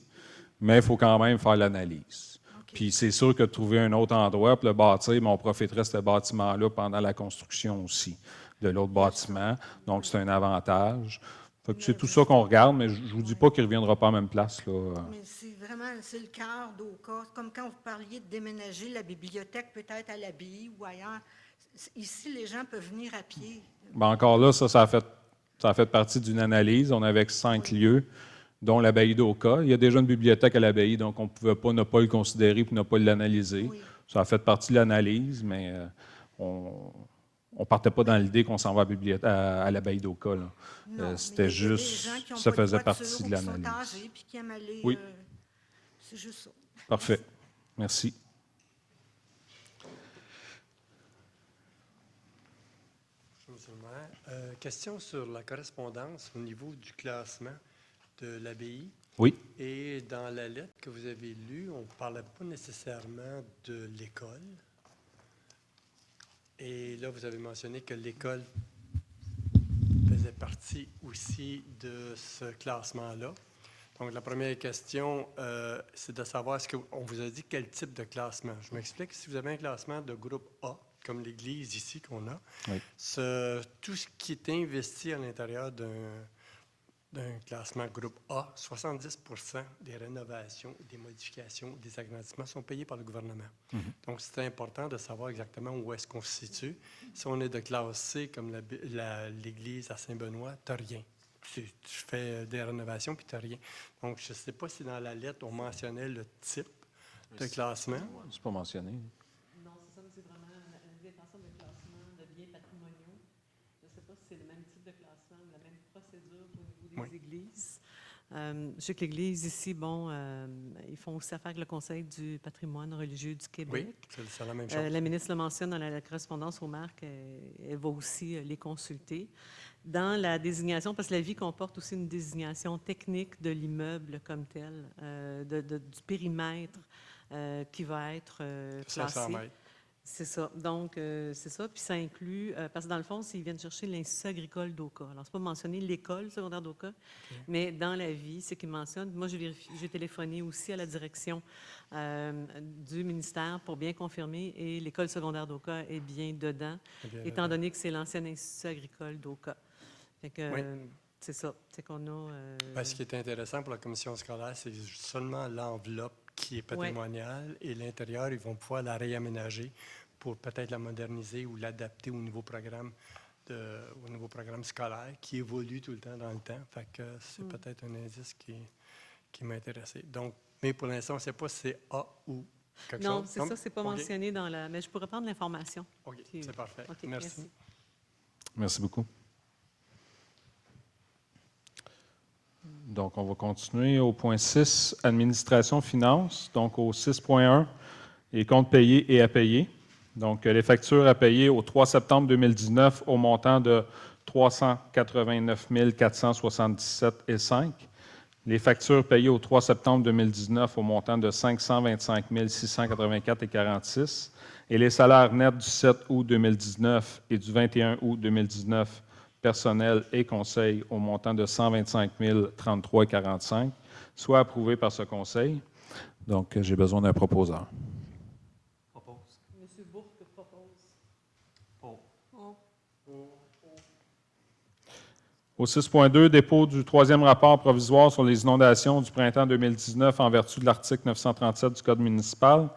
mais il faut quand même faire l'analyse. Okay. Puis c'est sûr que de trouver un autre endroit pour le bâtir, mais on profiterait de ce bâtiment-là pendant la construction aussi de l'autre bâtiment. Donc, c'est un avantage. Fait que c'est tout ça qu'on regarde, mais je ne vous dis pas qu'il ne reviendra pas à la même place. Là. Mais c'est le cœur d'Oka. Comme quand vous parliez de déménager la bibliothèque peut-être à l'abbaye ou ailleurs. Ici, les gens peuvent venir à pied. Ben encore là, ça a fait partie d'une analyse. On avait 5 lieux, dont l'abbaye d'Oka. Il y a déjà une bibliothèque à l'abbaye, donc on ne pouvait pas ne pas le considérer et ne pas l'analyser. Oui. Ça a fait partie de l'analyse, mais on ne partait pas dans l'idée qu'on s'en va à l'abbaye d'Oka. C'était juste, ça faisait partie de l'analyse. Âgés, puis qui aiment aller, oui. C'est juste ça. Parfait. Merci. Question sur la correspondance au niveau du classement de l'abbaye. Oui. Et dans la lettre que vous avez lue, on ne parlait pas nécessairement de l'école. Et là, vous avez mentionné que l'école faisait partie aussi de ce classement-là. Donc, la première question, c'est de savoir, est-ce qu'on vous a dit quel type de classement? Je m'explique, si vous avez un classement de groupe A, comme l'église ici qu'on a, oui. Tout ce qui est investi à l'intérieur d'un classement groupe A, 70% des rénovations, des modifications, des agrandissements sont payés par le gouvernement. Mm-hmm. Donc, c'est important de savoir exactement où est-ce qu'on se situe. Si on est de classe C, comme l'église à Saint-Benoît, tu n'as rien. Tu fais des rénovations, puis tu n'as rien. Donc, je ne sais pas si dans la lettre, on mentionnait le type de classement. C'est pas mentionné. Non, c'est ça, mais c'est vraiment l'intention de classement de biens patrimoniaux. Je ne sais pas si c'est le même type de classement, la même procédure au niveau des églises. Je sais que l'Église ici, ils font aussi affaire avec le Conseil du patrimoine religieux du Québec. Oui, c'est la même chose. La ministre le mentionne dans la correspondance au maire qu'elle va aussi les consulter. Dans la désignation, parce que l'avis comporte aussi une désignation technique de l'immeuble comme tel, du périmètre qui va être classé. 500 mètres. C'est ça. Donc, c'est ça. Puis ça inclut, parce que dans le fond, ils viennent chercher l'Institut agricole d'Oka. Alors, c'est pas mentionné l'école secondaire d'Oka, mais dans la vie, c'est qu'ils mentionnent. Moi, j'ai téléphoné aussi à la direction du ministère pour bien confirmer, et l'école secondaire d'Oka est bien dedans, étant donné que c'est l'ancien Institut agricole d'Oka. Fait que, Oui. c'est ça. C'est qu'on a... Ce qui est intéressant pour la commission scolaire, c'est seulement l'enveloppe qui est patrimoniale et l'intérieur, ils vont pouvoir la réaménager pour peut-être la moderniser ou l'adapter au nouveau programme scolaire qui évolue tout le temps dans le temps. Fait que c'est peut-être un indice qui m'a intéressé. Donc, mais pour l'instant, on ne sait pas si c'est A ou quelque chose. Non, c'est ça, c'est pas mentionné dans la... Mais je pourrais prendre l'information. OK, Puis, c'est parfait. OK, Merci. Merci beaucoup. Donc, on va continuer au point 6, administration finance. Donc, au 6.1, les comptes payés et à payer. Donc, les factures à payer au 3 septembre 2019 au montant de 389 477,5. Les factures payées au 3 septembre 2019 au montant de 525 684,46. Et les salaires nets du 7 août 2019 et du 21 août 2019 personnel et conseil au montant de 125 033,45, soit approuvé par ce conseil. Donc, j'ai besoin d'un proposeur. Propose. M. Bourque propose. Au 6.2, dépôt du troisième rapport provisoire sur les inondations du printemps 2019 en vertu de l'article 937 du Code municipal.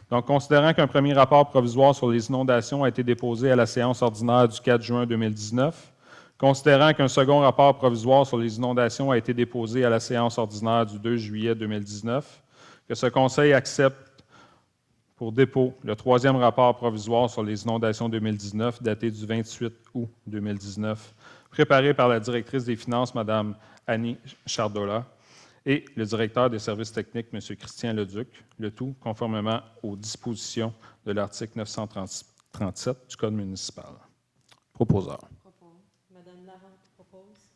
Donc, considérant qu'un premier rapport provisoire sur les inondations a été déposé à la séance ordinaire du 4 juin 2019, considérant qu'un second rapport provisoire sur les inondations a été déposé à la séance ordinaire du 2 juillet 2019, que ce Conseil accepte pour dépôt le troisième rapport provisoire sur les inondations 2019, daté du 28 août 2019, préparé par la directrice des Finances, Mme Annie Chardola, et le directeur des services techniques, M. Christian Leduc, le tout conformément aux dispositions de l'article 937 du Code municipal. Proposeur. Mme Larente propose.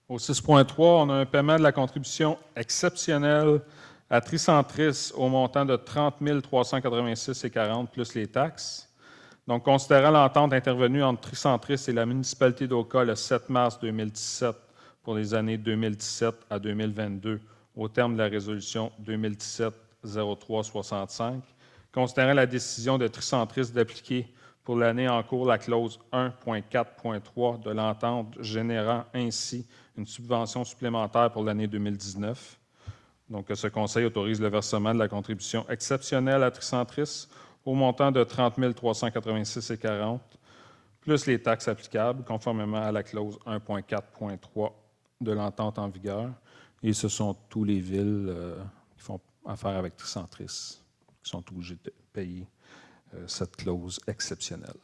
Au 6.3, on a un paiement de la contribution exceptionnelle à Tricentris au montant de 30 386,40 plus les taxes. Donc, considérant l'entente intervenue entre Tricentris et la municipalité d'Oka le 7 mars 2017 pour les années 2017 à 2022, au terme de la résolution 2017-0365, considérant la décision de Tricentris d'appliquer pour l'année en cours la clause 1.4.3 de l'entente générant ainsi une subvention supplémentaire pour l'année 2019. Donc, ce Conseil autorise le versement de la contribution exceptionnelle à Tricentris au montant de 30 386,40 plus les taxes applicables, conformément à la clause 1.4.3 de l'entente en vigueur. Et ce sont tous les villes qui font affaire avec Tricentris qui sont obligés de payer cette clause exceptionnelle.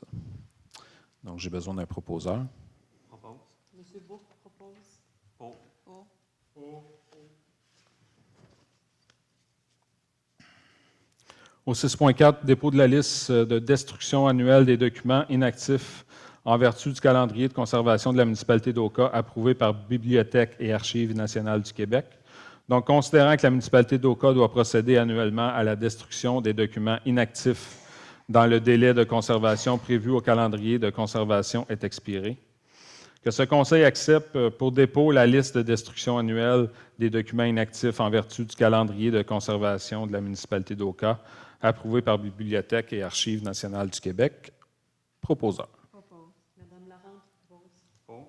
Donc, j'ai besoin d'un proposeur. Propose. M. Bourque propose. Au 6.4, dépôt de la liste de destruction annuelle des documents inactifs en vertu du calendrier de conservation de la municipalité d'Oka approuvé par Bibliothèque et Archives nationales du Québec. Donc, considérant que la municipalité d'Oka doit procéder annuellement à la destruction des documents inactifs dans le délai de conservation prévu au calendrier de conservation est expiré, que ce Conseil accepte pour dépôt la liste de destruction annuelle des documents inactifs en vertu du calendrier de conservation de la municipalité d'Oka approuvé par Bibliothèque et Archives nationales du Québec. Proposeur. Propose. Mme Larente propose.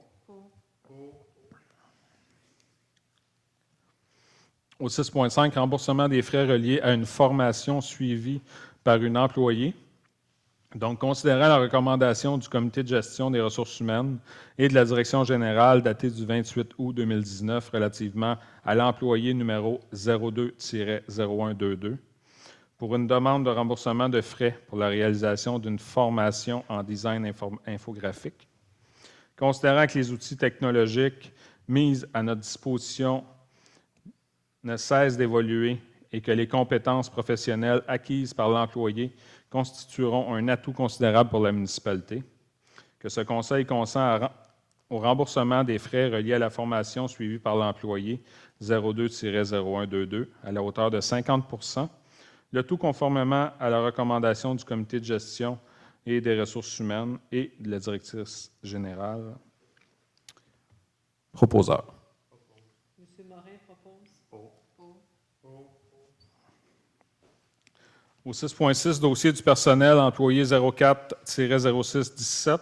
Au 6.5, remboursement des frais reliés à une formation suivie par une employée. Donc, considérant la recommandation du Comité de gestion des ressources humaines et de la Direction générale datée du 28 août 2019 relativement à l'employé numéro 02-0122, pour une demande de remboursement de frais pour la réalisation d'une formation en design infographique. Considérant que les outils technologiques mis à notre disposition ne cessent d'évoluer et que les compétences professionnelles acquises par l'employé constitueront un atout considérable pour la municipalité, que ce Conseil consent au remboursement des frais reliés à la formation suivie par l'employé 02-0122 à la hauteur de 50 %, le tout conformément à la recommandation du comité de gestion et des ressources humaines et de la directrice générale. Proposeur. M. Morin propose. Au 6.6, dossier du personnel employé 04-0617.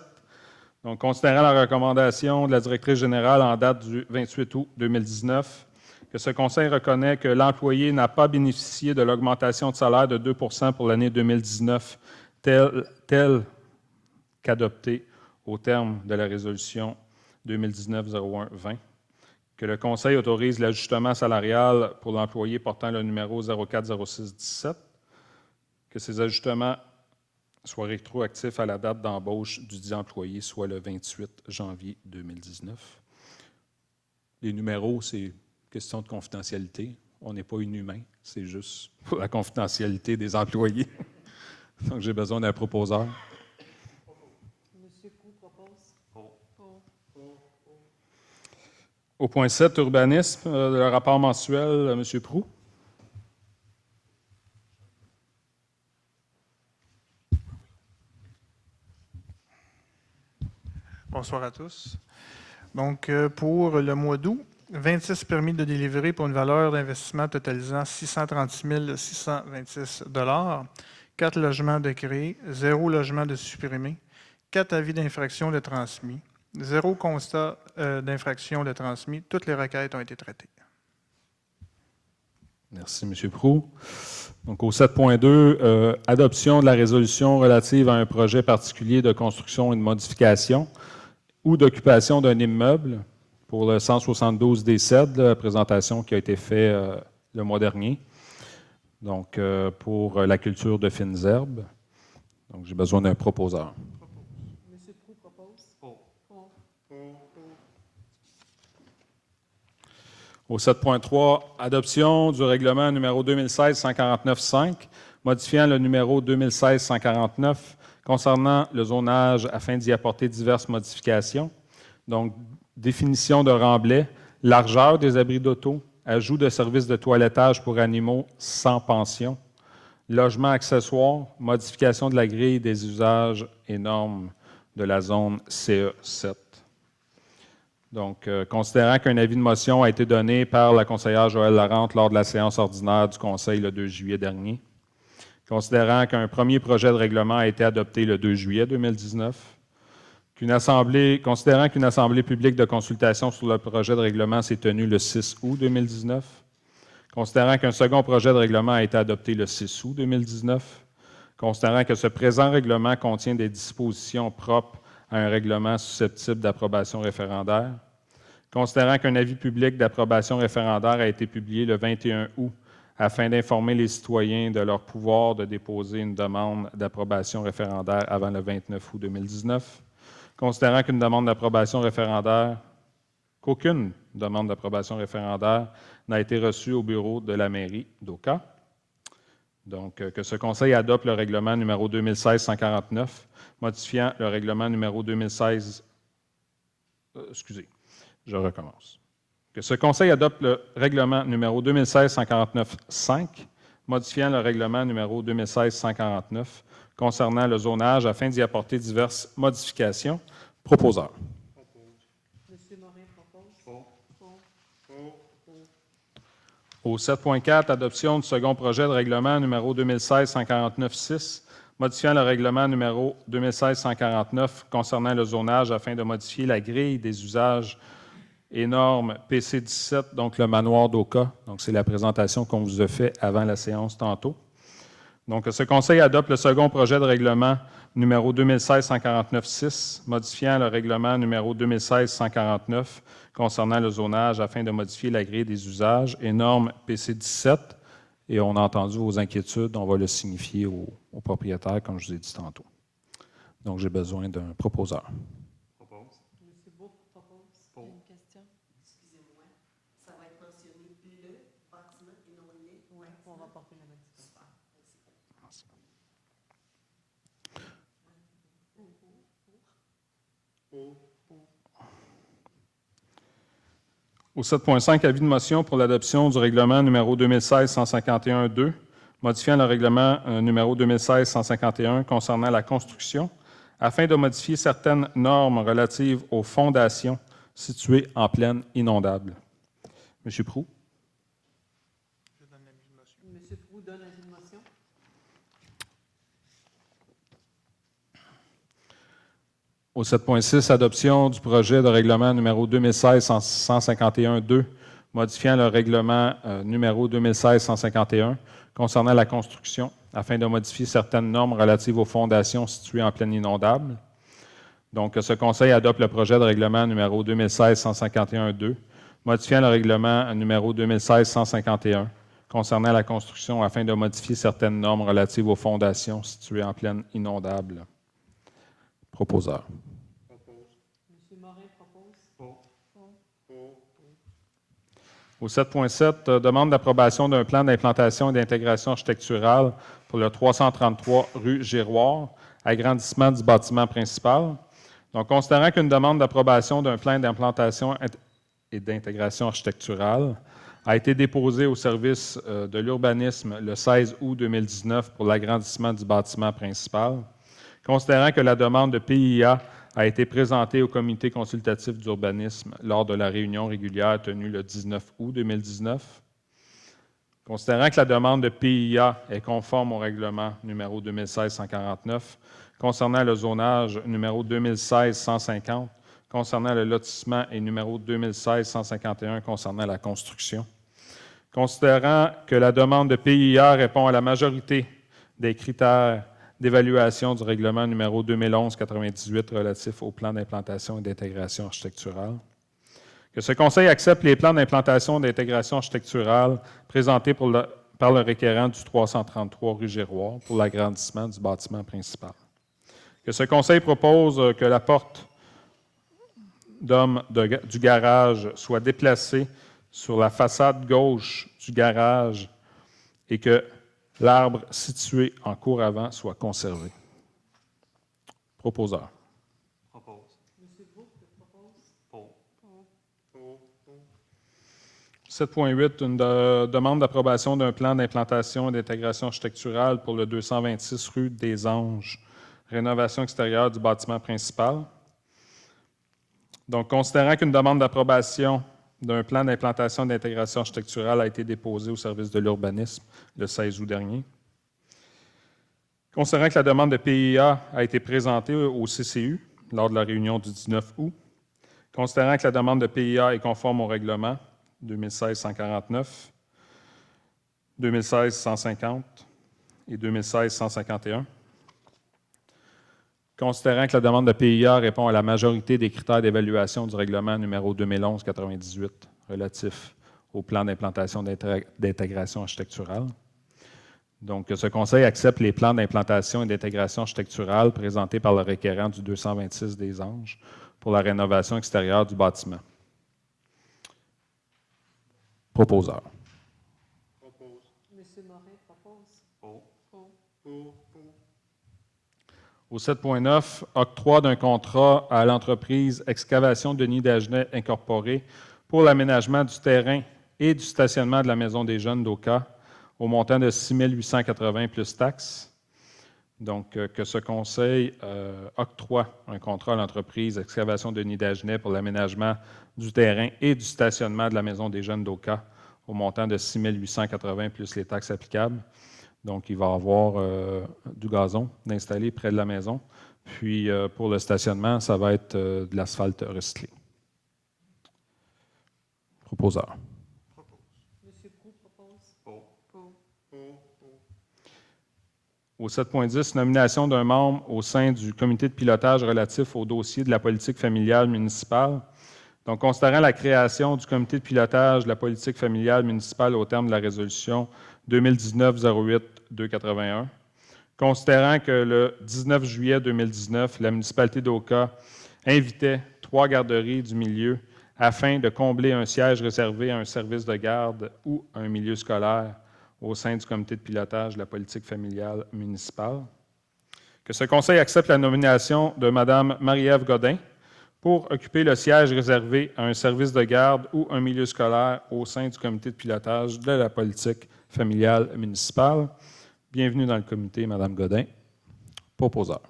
Donc, considérant la recommandation de la directrice générale en date du 28 août 2019, que ce conseil reconnaît que l'employé n'a pas bénéficié de l'augmentation de salaire de 2 pour l'année 2019, telle qu'adoptée au terme de la résolution 2019-01-20, que le conseil autorise l'ajustement salarial pour l'employé portant le numéro 04-0617, que ces ajustements soient rétroactifs à la date d'embauche du dit employé, soit le 28 janvier 2019. Les numéros, c'est question de confidentialité. On n'est pas inhumain, c'est juste pour la confidentialité des employés. Donc, j'ai besoin d'un proposeur. M. Proux propose. Au point 7, urbanisme, le rapport mensuel, M. Proux. Bonsoir à tous. Donc, pour le mois d'août, 26 permis de délivrer pour une valeur d'investissement totalisant 636 626 $, 4 logements de créés, 0 logement de supprimé, 4 avis d'infraction de transmis, 0 constat d'infraction de transmis. Toutes les requêtes ont été traitées. Merci, M. Proux. Donc, au 7.2, adoption de la résolution relative à un projet particulier de construction et de modification ou d'occupation d'un immeuble pour le 172 des CED, la présentation qui a été faite le mois dernier. Donc, pour la culture de fines herbes. Donc, j'ai besoin d'un proposeur. M. Proux propose. Au 7.3, adoption du règlement numéro 2016-149-5, modifiant le numéro 2016-149 concernant le zonage afin d'y apporter diverses modifications. Donc, définition de remblais, largeur des abris d'auto, ajout de services de toilettage pour animaux sans pension, logement accessoire, modification de la grille des usages et normes de la zone CE7. Donc, considérant qu'un avis de motion a été donné par la conseillère Joëlle Larente lors de la séance ordinaire du Conseil le 2 juillet dernier, considérant qu'un premier projet de règlement a été adopté le 2 juillet 2019, considérant qu'une assemblée publique de consultation sur le projet de règlement s'est tenue le 6 août 2019, considérant qu'un second projet de règlement a été adopté le 6 août 2019, considérant que ce présent règlement contient des dispositions propres à un règlement susceptible d'approbation référendaire, considérant qu'un avis public d'approbation référendaire a été publié le 21 août afin d'informer les citoyens de leur pouvoir de déposer une demande d'approbation référendaire avant le 29 août 2019, considérant qu'aucune demande d'approbation référendaire n'a été reçue au bureau de la mairie d'Oka. Donc, que ce Conseil adopte le règlement numéro 2016-149, modifiant le règlement numéro 2016... je recommence. Que ce Conseil adopte le règlement numéro 2016-149-5, modifiant le règlement numéro 2016-149 concernant le zonage afin d'y apporter diverses modifications. Proposeur. M. Morin propose. Au 7.4, adoption du second projet de règlement numéro 2016-149-6, modifiant le règlement numéro 2016-149 concernant le zonage afin de modifier la grille des usages et normes PC17, donc le manoir d'Oka. Donc, c'est la présentation qu'on vous a faite avant la séance tantôt. Donc, ce Conseil adopte le second projet de règlement numéro 2016-149-6, modifiant le règlement numéro 2016-149 concernant le zonage afin de modifier la grille des usages et normes PC17. Et on a entendu vos inquiétudes, on va le signifier au propriétaire, comme je vous ai dit tantôt. Donc, j'ai besoin d'un proposeur. M. Bourque propose. Une question? Excusez-moi, ça va être mentionné le bâtiment et non les. Oui, on va porter la modification. Au 7.5, avis de motion pour l'adoption du règlement numéro 2016-151-2, modifiant le règlement numéro 2016-151 concernant la construction, afin de modifier certaines normes relatives aux fondations situées en plaine inondable. M. Proulx. M. Proulx donne l'avis de motion. Au 7.6, adoption du projet de règlement numéro 2016-151-2, modifiant le règlement numéro 2016-151 concernant la construction, afin de modifier certaines normes relatives aux fondations situées en plaine inondable. Donc, ce Conseil adopte le projet de règlement numéro 2016-151-2, modifiant le règlement numéro 2016-151 concernant la construction afin de modifier certaines normes relatives aux fondations situées en plaine inondable. Proposeur. M. Morin propose. Au 7.7, demande d'approbation d'un plan d'implantation et d'intégration architecturale pour le 333 rue Giroir, agrandissement du bâtiment principal. Donc, considérant qu'une demande d'approbation d'un plan d'implantation et d'intégration architecturale a été déposée au service de l'urbanisme le 16 août 2019 pour l'agrandissement du bâtiment principal, considérant que la demande de PIA a été présentée au comité consultatif d'urbanisme lors de la réunion régulière tenue le 19 août 2019, considérant que la demande de PIA est conforme au règlement numéro 2016-149 concernant le zonage numéro 2016-150 concernant le lotissement et numéro 2016-151 concernant la construction, considérant que la demande de PIA répond à la majorité des critères d'évaluation du règlement numéro 2011-98 relatif au plan d'implantation et d'intégration architecturale, que ce Conseil accepte les plans d'implantation et d'intégration architecturale présentés par le requérant du 333 rue Giroir pour l'agrandissement du bâtiment principal, que ce Conseil propose que la porte d'homme du garage soit déplacée sur la façade gauche du garage et que l'arbre situé en cour avant soit conservé. Proposeur. Propose. M. Proulx propose. Pour. 7.8, une demande d'approbation d'un plan d'implantation et d'intégration architecturale pour le 226 rue des Anges, rénovation extérieure du bâtiment principal. Donc, considérant qu'une demande d'approbation d'un plan d'implantation et d'intégration architecturale a été déposée au service de l'urbanisme le 16 août dernier, considérant que la demande de PIA a été présentée au CCU lors de la réunion du 19 août, considérant que la demande de PIA est conforme au règlement 2016-149, 2016-150 et 2016-151, considérant que la demande de PIA répond à la majorité des critères d'évaluation du règlement numéro 2011-98 relatif au plan d'implantation d'intégration architecturale. Donc, ce Conseil accepte les plans d'implantation et d'intégration architecturale présentés par le requérant du 226 des Anges pour la rénovation extérieure du bâtiment. Proposeur. M. Morin propose. Au 7.9, octroi d'un contrat à l'entreprise Excavation Denis Dagenet Incorporée pour l'aménagement du terrain et du stationnement de la Maison des Jeunes d'Oka au montant de 6 880 plus taxes. Donc, que ce Conseil octroie un contrat à l'entreprise Excavation Denis Dagenet pour l'aménagement du terrain et du stationnement de la Maison des Jeunes d'Oka au montant de 6 880 plus les taxes applicables. Donc, il va y avoir du gazon d'installer près de la maison. Puis, pour le stationnement, ça va être de l'asphalte recyclé. Proposeur. M. Proulx propose. Au 7.10, nomination d'un membre au sein du comité de pilotage relatif au dossier de la politique familiale municipale. Donc, considérant la création du comité de pilotage de la politique familiale municipale au terme de la résolution 2019-08-281, considérant que le 19 juillet 2019, la municipalité d'Oka invitait 3 garderies du milieu afin de combler un siège réservé à un service de garde ou un milieu scolaire au sein du comité de pilotage de la politique familiale municipale, que ce Conseil accepte la nomination de Mme Marie-Ève Godin pour occuper le siège réservé à un service de garde ou un milieu scolaire au sein du comité de pilotage de la politique familiale municipale, Bienvenue dans le comité, Mme Godin. Proposeur.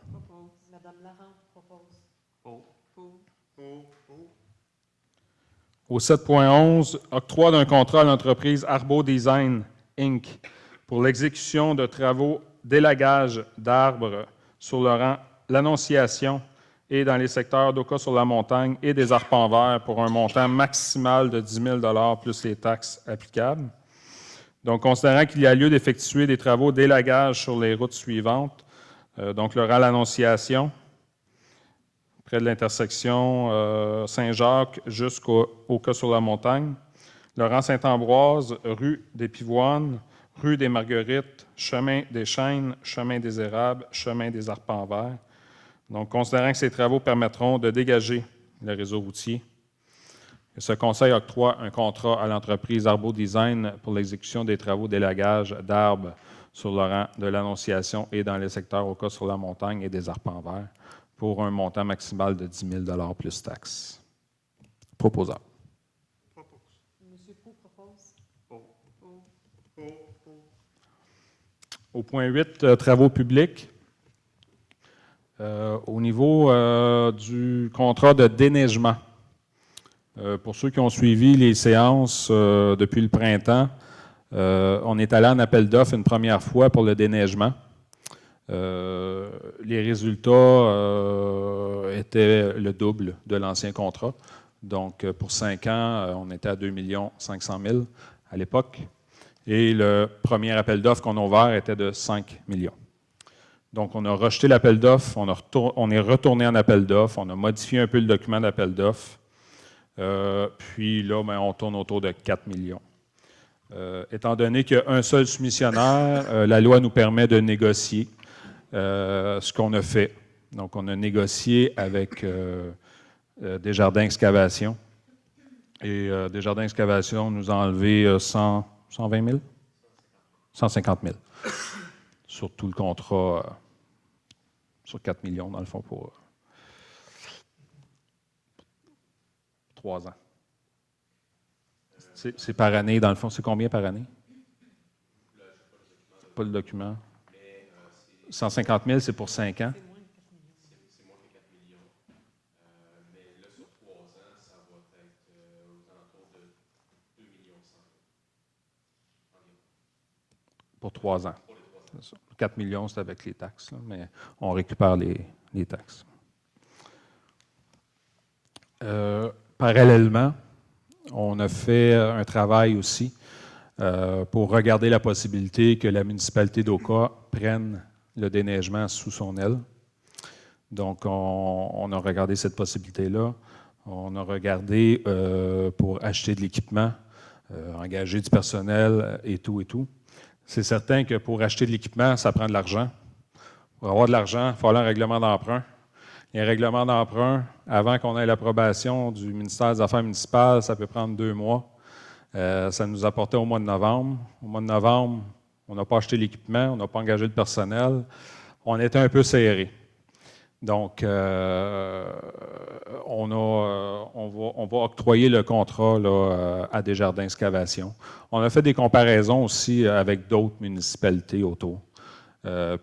Madame Larente propose. Au 7.11, octroi d'un contrat à l'entreprise Arbo Design, Inc. pour l'exécution de travaux d'élagage d'arbres sur le rang L'Annonciation et dans les secteurs d'Oka-sur-la-Montagne et des Arpents Verts pour un montant maximal de 10 000 plus les taxes applicables. Donc, considérant qu'il y a lieu d'effectuer des travaux d'élagage sur les routes suivantes, donc le rang L'Annonciation, près de l'intersection Saint-Jacques jusqu'au Oka-sur-la-Montagne, le rang Saint-Ambroise, rue des Pivoines, rue des Marguerites, chemin des Chênes, chemin des Érables, chemin des Arpents Verts. Donc, considérant que ces travaux permettront de dégager le réseau routier, ce conseil octroie un contrat à l'entreprise Arbo Design pour l'exécution des travaux d'élagage d'arbres sur le rang de l'Annonciation et dans les secteurs Oka-sur-la-Montagne et des Arpents Verts pour un montant maximal de 10 000 plus taxes. Proposeur. Monsieur Pau propose. Au point 8, travaux publics. Au niveau du contrat de déneigement, pour ceux qui ont suivi les séances depuis le printemps, on est allé en appel d'offres une première fois pour le déneigement. Les résultats étaient le double de l'ancien contrat. Donc, pour 5 ans, on était à 2 500 000 à l'époque. Et le premier appel d'offres qu'on a ouvert était de 5 millions. Donc, on a rejeté l'appel d'offres, on est retourné en appel d'offres, on a modifié un peu le document d'appel d'offres. Puis là, on tourne autour de 4 millions. Étant donné qu'il y a un seul soumissionnaire, la loi nous permet de négocier ce qu'on a fait. Donc, on a négocié avec Desjardins Excavation. Et Desjardins Excavation nous a enlevé 120 000? 150 000. Sur tout le contrat, sur 4 millions, dans le fond, pour 3 ans. C'est par année, dans le fond. C'est combien par année? Pas le document. 150 000, c'est pour 5 ans. C'est moins que 4 millions. Mais là, sur 3 ans, ça va être aux alentours de 2 millions 100 000. Pour 3 ans. 4 millions, c'est avec les taxes, là, mais on récupère les taxes. Parallèlement, on a fait un travail aussi pour regarder la possibilité que la municipalité d'Oka prenne le déneigement sous son aile. Donc, on a regardé cette possibilité-là. On a regardé pour acheter de l'équipement, engager du personnel et tout et tout. C'est certain que pour acheter de l'équipement, ça prend de l'argent. Pour avoir de l'argent, il faut aller un règlement d'emprunt. Les règlements d'emprunt, avant qu'on ait l'approbation du ministère des Affaires municipales, ça peut prendre 2 mois. Ça nous apportait au mois de novembre. Au mois de novembre, on n'a pas acheté l'équipement, on n'a pas engagé le personnel. On était un peu serré. Donc, on va octroyer le contrat là, à Desjardins Excavation. On a fait des comparaisons aussi avec d'autres municipalités autour.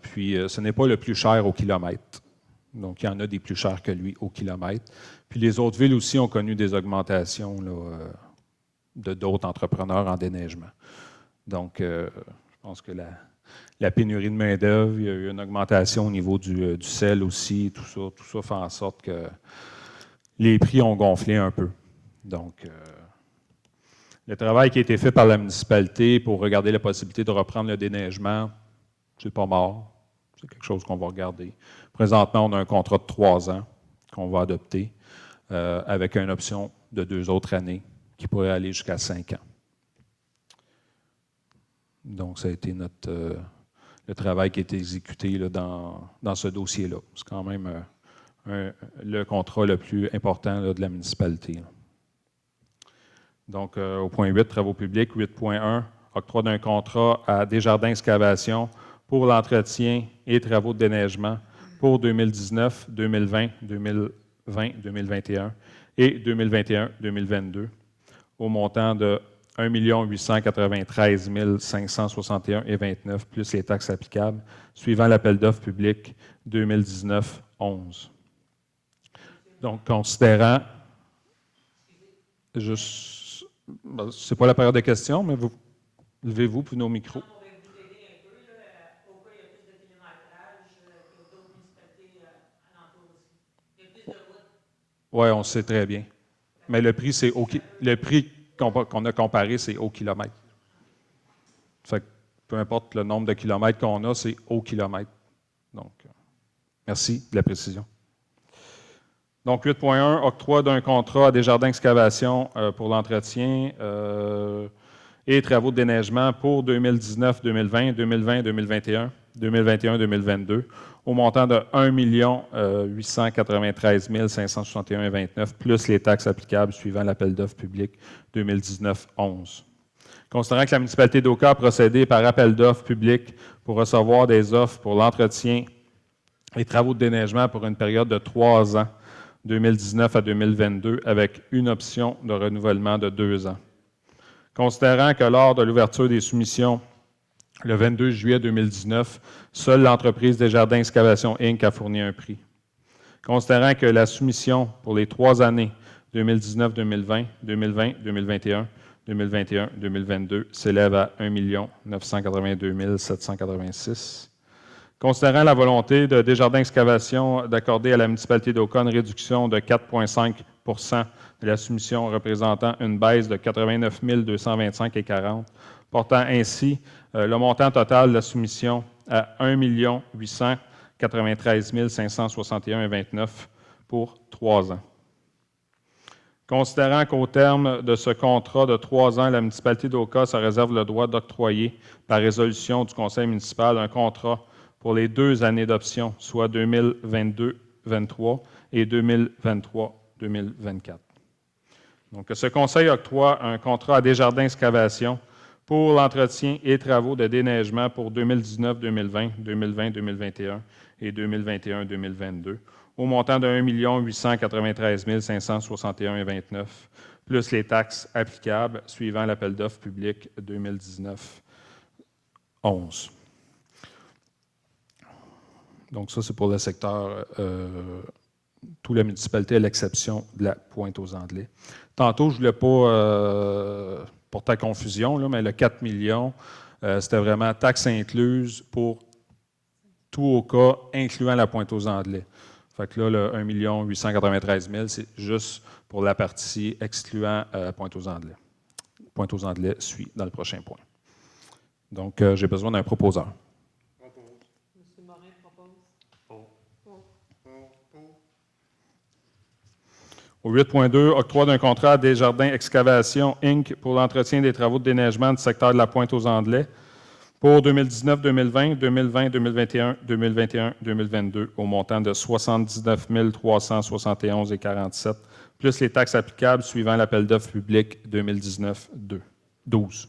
Puis, ce n'est pas le plus cher au kilomètre. Donc, il y en a des plus chers que lui au kilomètre. Puis, les autres villes aussi ont connu des augmentations là, de d'autres entrepreneurs en déneigement. Donc, je pense que la pénurie de main-d'œuvre, il y a eu une augmentation au niveau du sel aussi, tout ça fait en sorte que les prix ont gonflé un peu. Donc, le travail qui a été fait par la municipalité pour regarder la possibilité de reprendre le déneigement, c'est pas mort. C'est quelque chose qu'on va regarder. Présentement, on a un contrat de 3 ans qu'on va adopter avec une option de 2 autres années qui pourrait aller jusqu'à 5 ans. Donc, ça a été le travail qui a été exécuté là, dans ce dossier-là. C'est quand même le contrat le plus important là, de la municipalité. Là. Donc, au point 8, travaux publics, 8.1, octroi d'un contrat à Desjardins Excavation pour l'entretien et travaux de déneigement pour 2019, 2020, 2020, 2021 et 2021-2022 au montant de 1 893 561,29 plus les taxes applicables, suivant l'appel d'offres public 2019-11. Donc, considérant, ce n'est pas la période de questions, mais vous levez-vous pour nos micros. Oui, on sait très bien. Mais le prix, le prix qu'on a comparé, c'est au kilomètre. Fait que peu importe le nombre de kilomètres qu'on a, c'est au kilomètre. Donc, merci de la précision. Donc, 8.1, octroi d'un contrat à Desjardins Excavation pour l'entretien et travaux de déneigement pour 2019-2020, 2020-2021, 2021-2022, au montant de 1 893 561,29 plus les taxes applicables suivant l'appel d'offres public 2019-11. Considérant que la municipalité d'Oka a procédé par appel d'offres public pour recevoir des offres pour l'entretien et travaux de déneigement pour une période de 3 ans, 2019 à 2022, avec une option de renouvellement de 2 ans. Considérant que lors de l'ouverture des soumissions le 22 juillet 2019, seule l'entreprise Desjardins Excavation Inc. a fourni un prix. Considérant que la soumission pour les 3 années 2019-2020, 2020-2021, 2021-2022 s'élève à 1 982 786. Considérant la volonté de Desjardins Excavation d'accorder à la municipalité d'Oka une réduction de 4,5 de la soumission représentant une baisse de 89 225,40, portant ainsi le montant total de la soumission à 1 893 561,29 pour 3 ans. Considérant qu'au terme de ce contrat de 3 ans, la municipalité d'Oka se réserve le droit d'octroyer par résolution du conseil municipal un contrat pour les 2 années d'option, soit 2022-23 et 2023-2024. Donc, ce conseil octroie un contrat à Desjardins Excavation pour l'entretien et travaux de déneigement pour 2019-2020, 2020-2021 et 2021-2022, au montant de 1 893 561,29, plus les taxes applicables suivant l'appel d'offres public 2019-11. Donc, ça, c'est pour le secteur, toute la municipalité, à l'exception de la Pointe-aux-Anglais. Tantôt, je ne voulais pas porter à confusion, là, mais le 4 millions, c'était vraiment taxes incluses pour tout Oka, incluant la Pointe-aux-Anglais. Fait que là, le 1 893 000, c'est juste pour la partie excluant Pointe-aux-Anglais. Pointe-aux-Anglais suit dans le prochain point. Donc, j'ai besoin d'un proposeur. M. Morin propose. Au 8.2, octroi d'un contrat à Desjardins Excavation Inc. pour l'entretien des travaux de déneigement du secteur de la Pointe-aux-Anglais pour 2019-2020, 2020-2021, 2021-2022 au montant de 79 371,47 plus les taxes applicables suivant l'appel d'offres public 2019-12.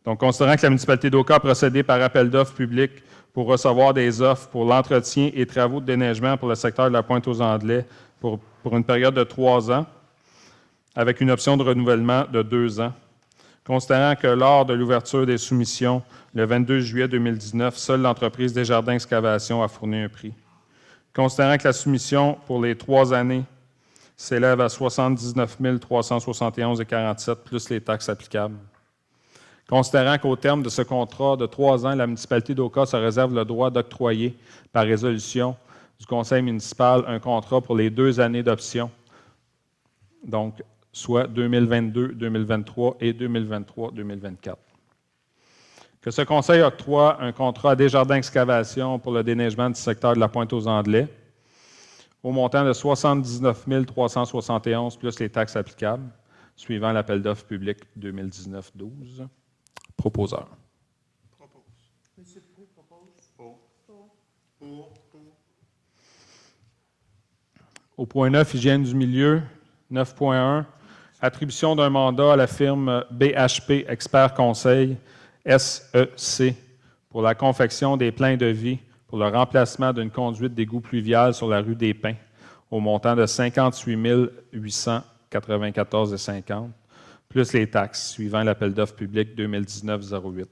Donc, considérant que la municipalité d'Oka a procédé par appel d'offres public pour recevoir des offres pour l'entretien et travaux de déneigement pour le secteur de la Pointe-aux-Anglais pour une période de 3 ans, avec une option de renouvellement de 2 ans. Considérant que lors de l'ouverture des soumissions, le 22 juillet 2019, seule l'entreprise Desjardins Excavation a fourni un prix. Considérant que la soumission pour les 3 années s'élève à 79 371,47 plus les taxes applicables. Considérant qu'au terme de ce contrat de 3 ans, la municipalité d'Oka se réserve le droit d'octroyer par résolution du conseil municipal un contrat pour les 2 années d'option, donc soit 2022, 2023 et 2023, 2024. Que ce conseil octroie un contrat à Desjardins Excavation pour le déneigement du secteur de la Pointe-aux-Anglais au montant de 79 371 plus les taxes applicables, suivant l'appel d'offres public 2019-12. Proposeur. Propose. M. Proulx propose. Pour. Au point 9, hygiène du milieu. 9.1, attribution d'un mandat à la firme BHP Expert Conseil, SEC, pour la confection des plans de vie pour le remplacement d'une conduite d'égout pluvial sur la rue des Pins, au montant de 58 894,50, plus les taxes, suivant l'appel d'offres public 2019-08.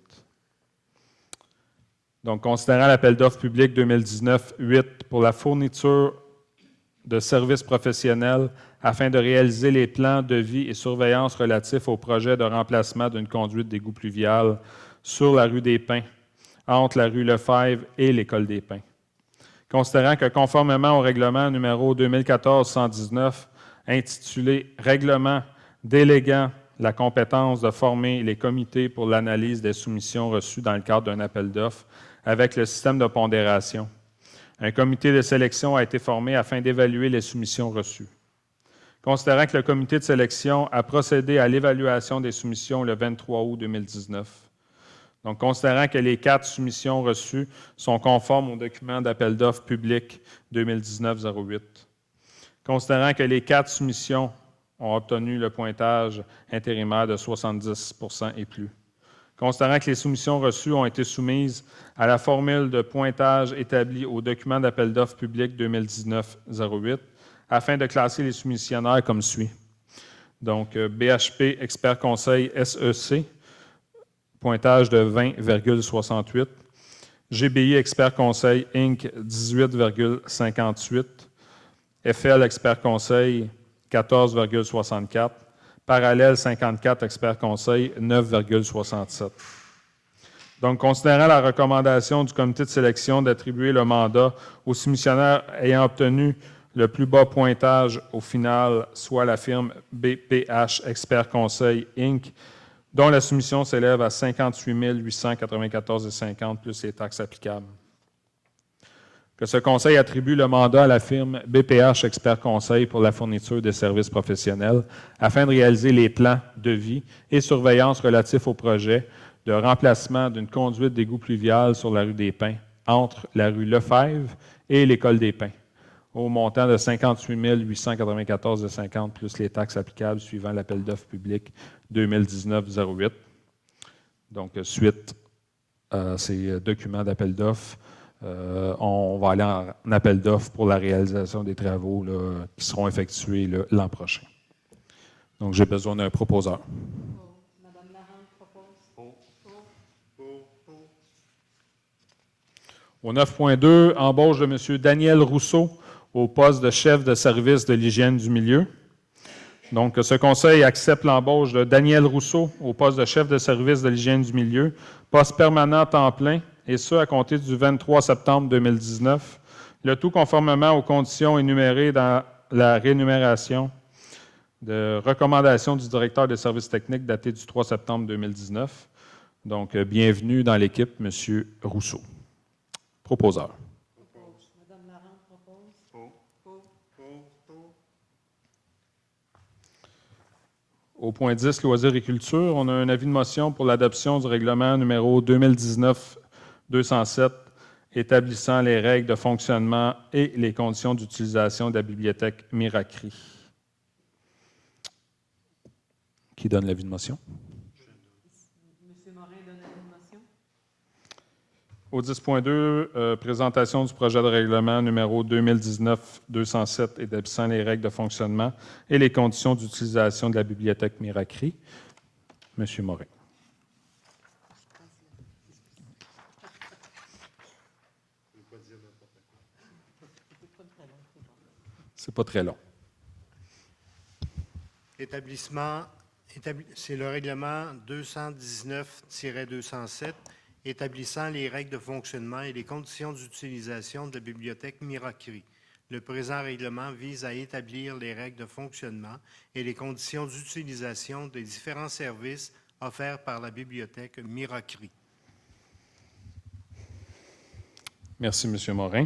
Donc, considérant l'appel d'offres public 2019-8 pour la fourniture de services professionnels afin de réaliser les plans de vie et surveillance relatifs au projet de remplacement d'une conduite d'égout pluvial sur la rue des Pins, entre la rue Lefebvre et l'École des Pins. Considérant que conformément au règlement numéro 2014-119, intitulé « Règlement déléguant la compétence de former les comités pour l'analyse des soumissions reçues dans le cadre d'un appel d'offres avec le système de pondération », un comité de sélection a été formé afin d'évaluer les soumissions reçues. Considérant que le comité de sélection a procédé à l'évaluation des soumissions le 23 août 2019. Donc, considérant que les 4 soumissions reçues sont conformes au document d'appel d'offres public 2019-08. Considérant que les 4 soumissions ont obtenu le pointage intérimaire de 70 % et plus. Considérant que les soumissions reçues ont été soumises à la formule de pointage établie au document d'appel d'offres public 2019-08, afin de classer les soumissionnaires comme suit. Donc, BHP Expert Conseil SEC, pointage de 20,68. GBI Expert Conseil Inc. 18,58. FL Expert Conseil 14,64. Parallèle 54 Expert Conseil 9,67. Donc, considérant la recommandation du comité de sélection d'attribuer le mandat aux soumissionnaires ayant obtenu le plus bas pointage au final, soit la firme BPH Expert Conseil Inc., dont la soumission s'élève à 58 894,50 plus les taxes applicables. Que ce conseil attribue le mandat à la firme BPH Expert Conseil pour la fourniture des services professionnels afin de réaliser les plans de vie et surveillance relatifs au projet de remplacement d'une conduite d'égout pluvial sur la rue des Pins, entre la rue Lefebvre et l'École des Pins, au montant de 58 894,50 plus les taxes applicables suivant l'appel d'offres public 2019-08. Donc, suite à ces documents d'appel d'offres, on va aller en appel d'offres pour la réalisation des travaux là, qui seront effectués l'an prochain. Donc, j'ai besoin d'un proposeur. Madame Larente propose. Au 9.2, embauche de M. Daniel Rousseau au poste de chef de service de l'hygiène du milieu. Donc, ce conseil accepte l'embauche de Daniel Rousseau au poste de chef de service de l'hygiène du milieu, poste permanent temps plein, et ce, à compter du 23 septembre 2019, le tout conformément aux conditions énumérées dans la rémunération de recommandation du directeur des services techniques datée du 3 septembre 2019. Donc, bienvenue dans l'équipe, M. Rousseau. Proposeur. Madame Larente propose. Au point 10, loisirs et culture, on a un avis de motion pour l'adoption du règlement numéro 2019-207 établissant les règles de fonctionnement et les conditions d'utilisation de la bibliothèque Miracri. Qui donne l'avis de motion? M. Morin donne l'avis de motion. Au 10.2, présentation du projet de règlement numéro 2019-207 établissant les règles de fonctionnement et les conditions d'utilisation de la bibliothèque Miracri. M. Morin. C'est pas très long. C'est le règlement 219-207 établissant les règles de fonctionnement et les conditions d'utilisation de la bibliothèque Miracri. Le présent règlement vise à établir les règles de fonctionnement et les conditions d'utilisation des différents services offerts par la bibliothèque Miracri. Merci, M. Morin.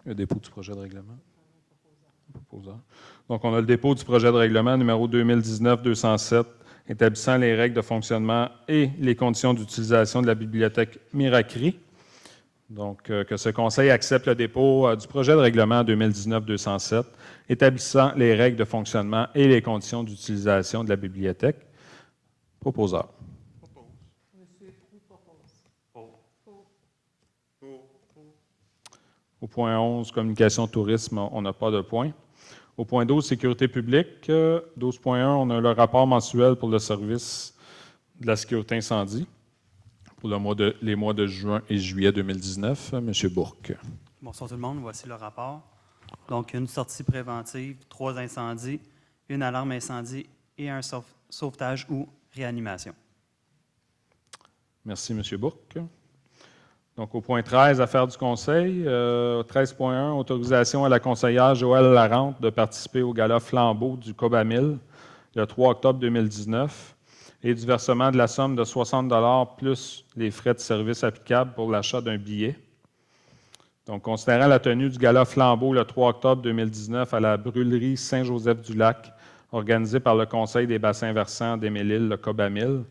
Le dépôt du projet de règlement. Donc, on a le dépôt du projet de règlement numéro 2019-207 établissant les règles de fonctionnement et les conditions d'utilisation de la bibliothèque Miracri. Donc, que ce conseil accepte le dépôt du projet de règlement 2019-207 établissant les règles de fonctionnement et les conditions d'utilisation de la bibliothèque. Proposeur. Au point 11, communication, tourisme, on n'a pas de point. Au point 12, sécurité publique, 12.1, on a le rapport mensuel pour le service de la sécurité incendie pour les mois de juin et juillet 2019. M. Bourque. Bonsoir tout le monde, voici le rapport. Donc, une sortie préventive, 3 incendies, une alarme incendie et un sauvetage ou réanimation. Merci, M. Bourque. Donc, au point 13, affaires du conseil, 13.1, autorisation à la conseillère Joëlle Larente de participer au gala Flambeau du Cobamil le 3 octobre 2019 et du versement de la somme de 60 $ plus les frais de service applicables pour l'achat d'un billet. Donc, considérant la tenue du gala Flambeau le 3 octobre 2019 à la brûlerie Saint-Joseph-du-Lac, organisée par le Conseil des bassins versants d'Émile-Île, le Cobamil,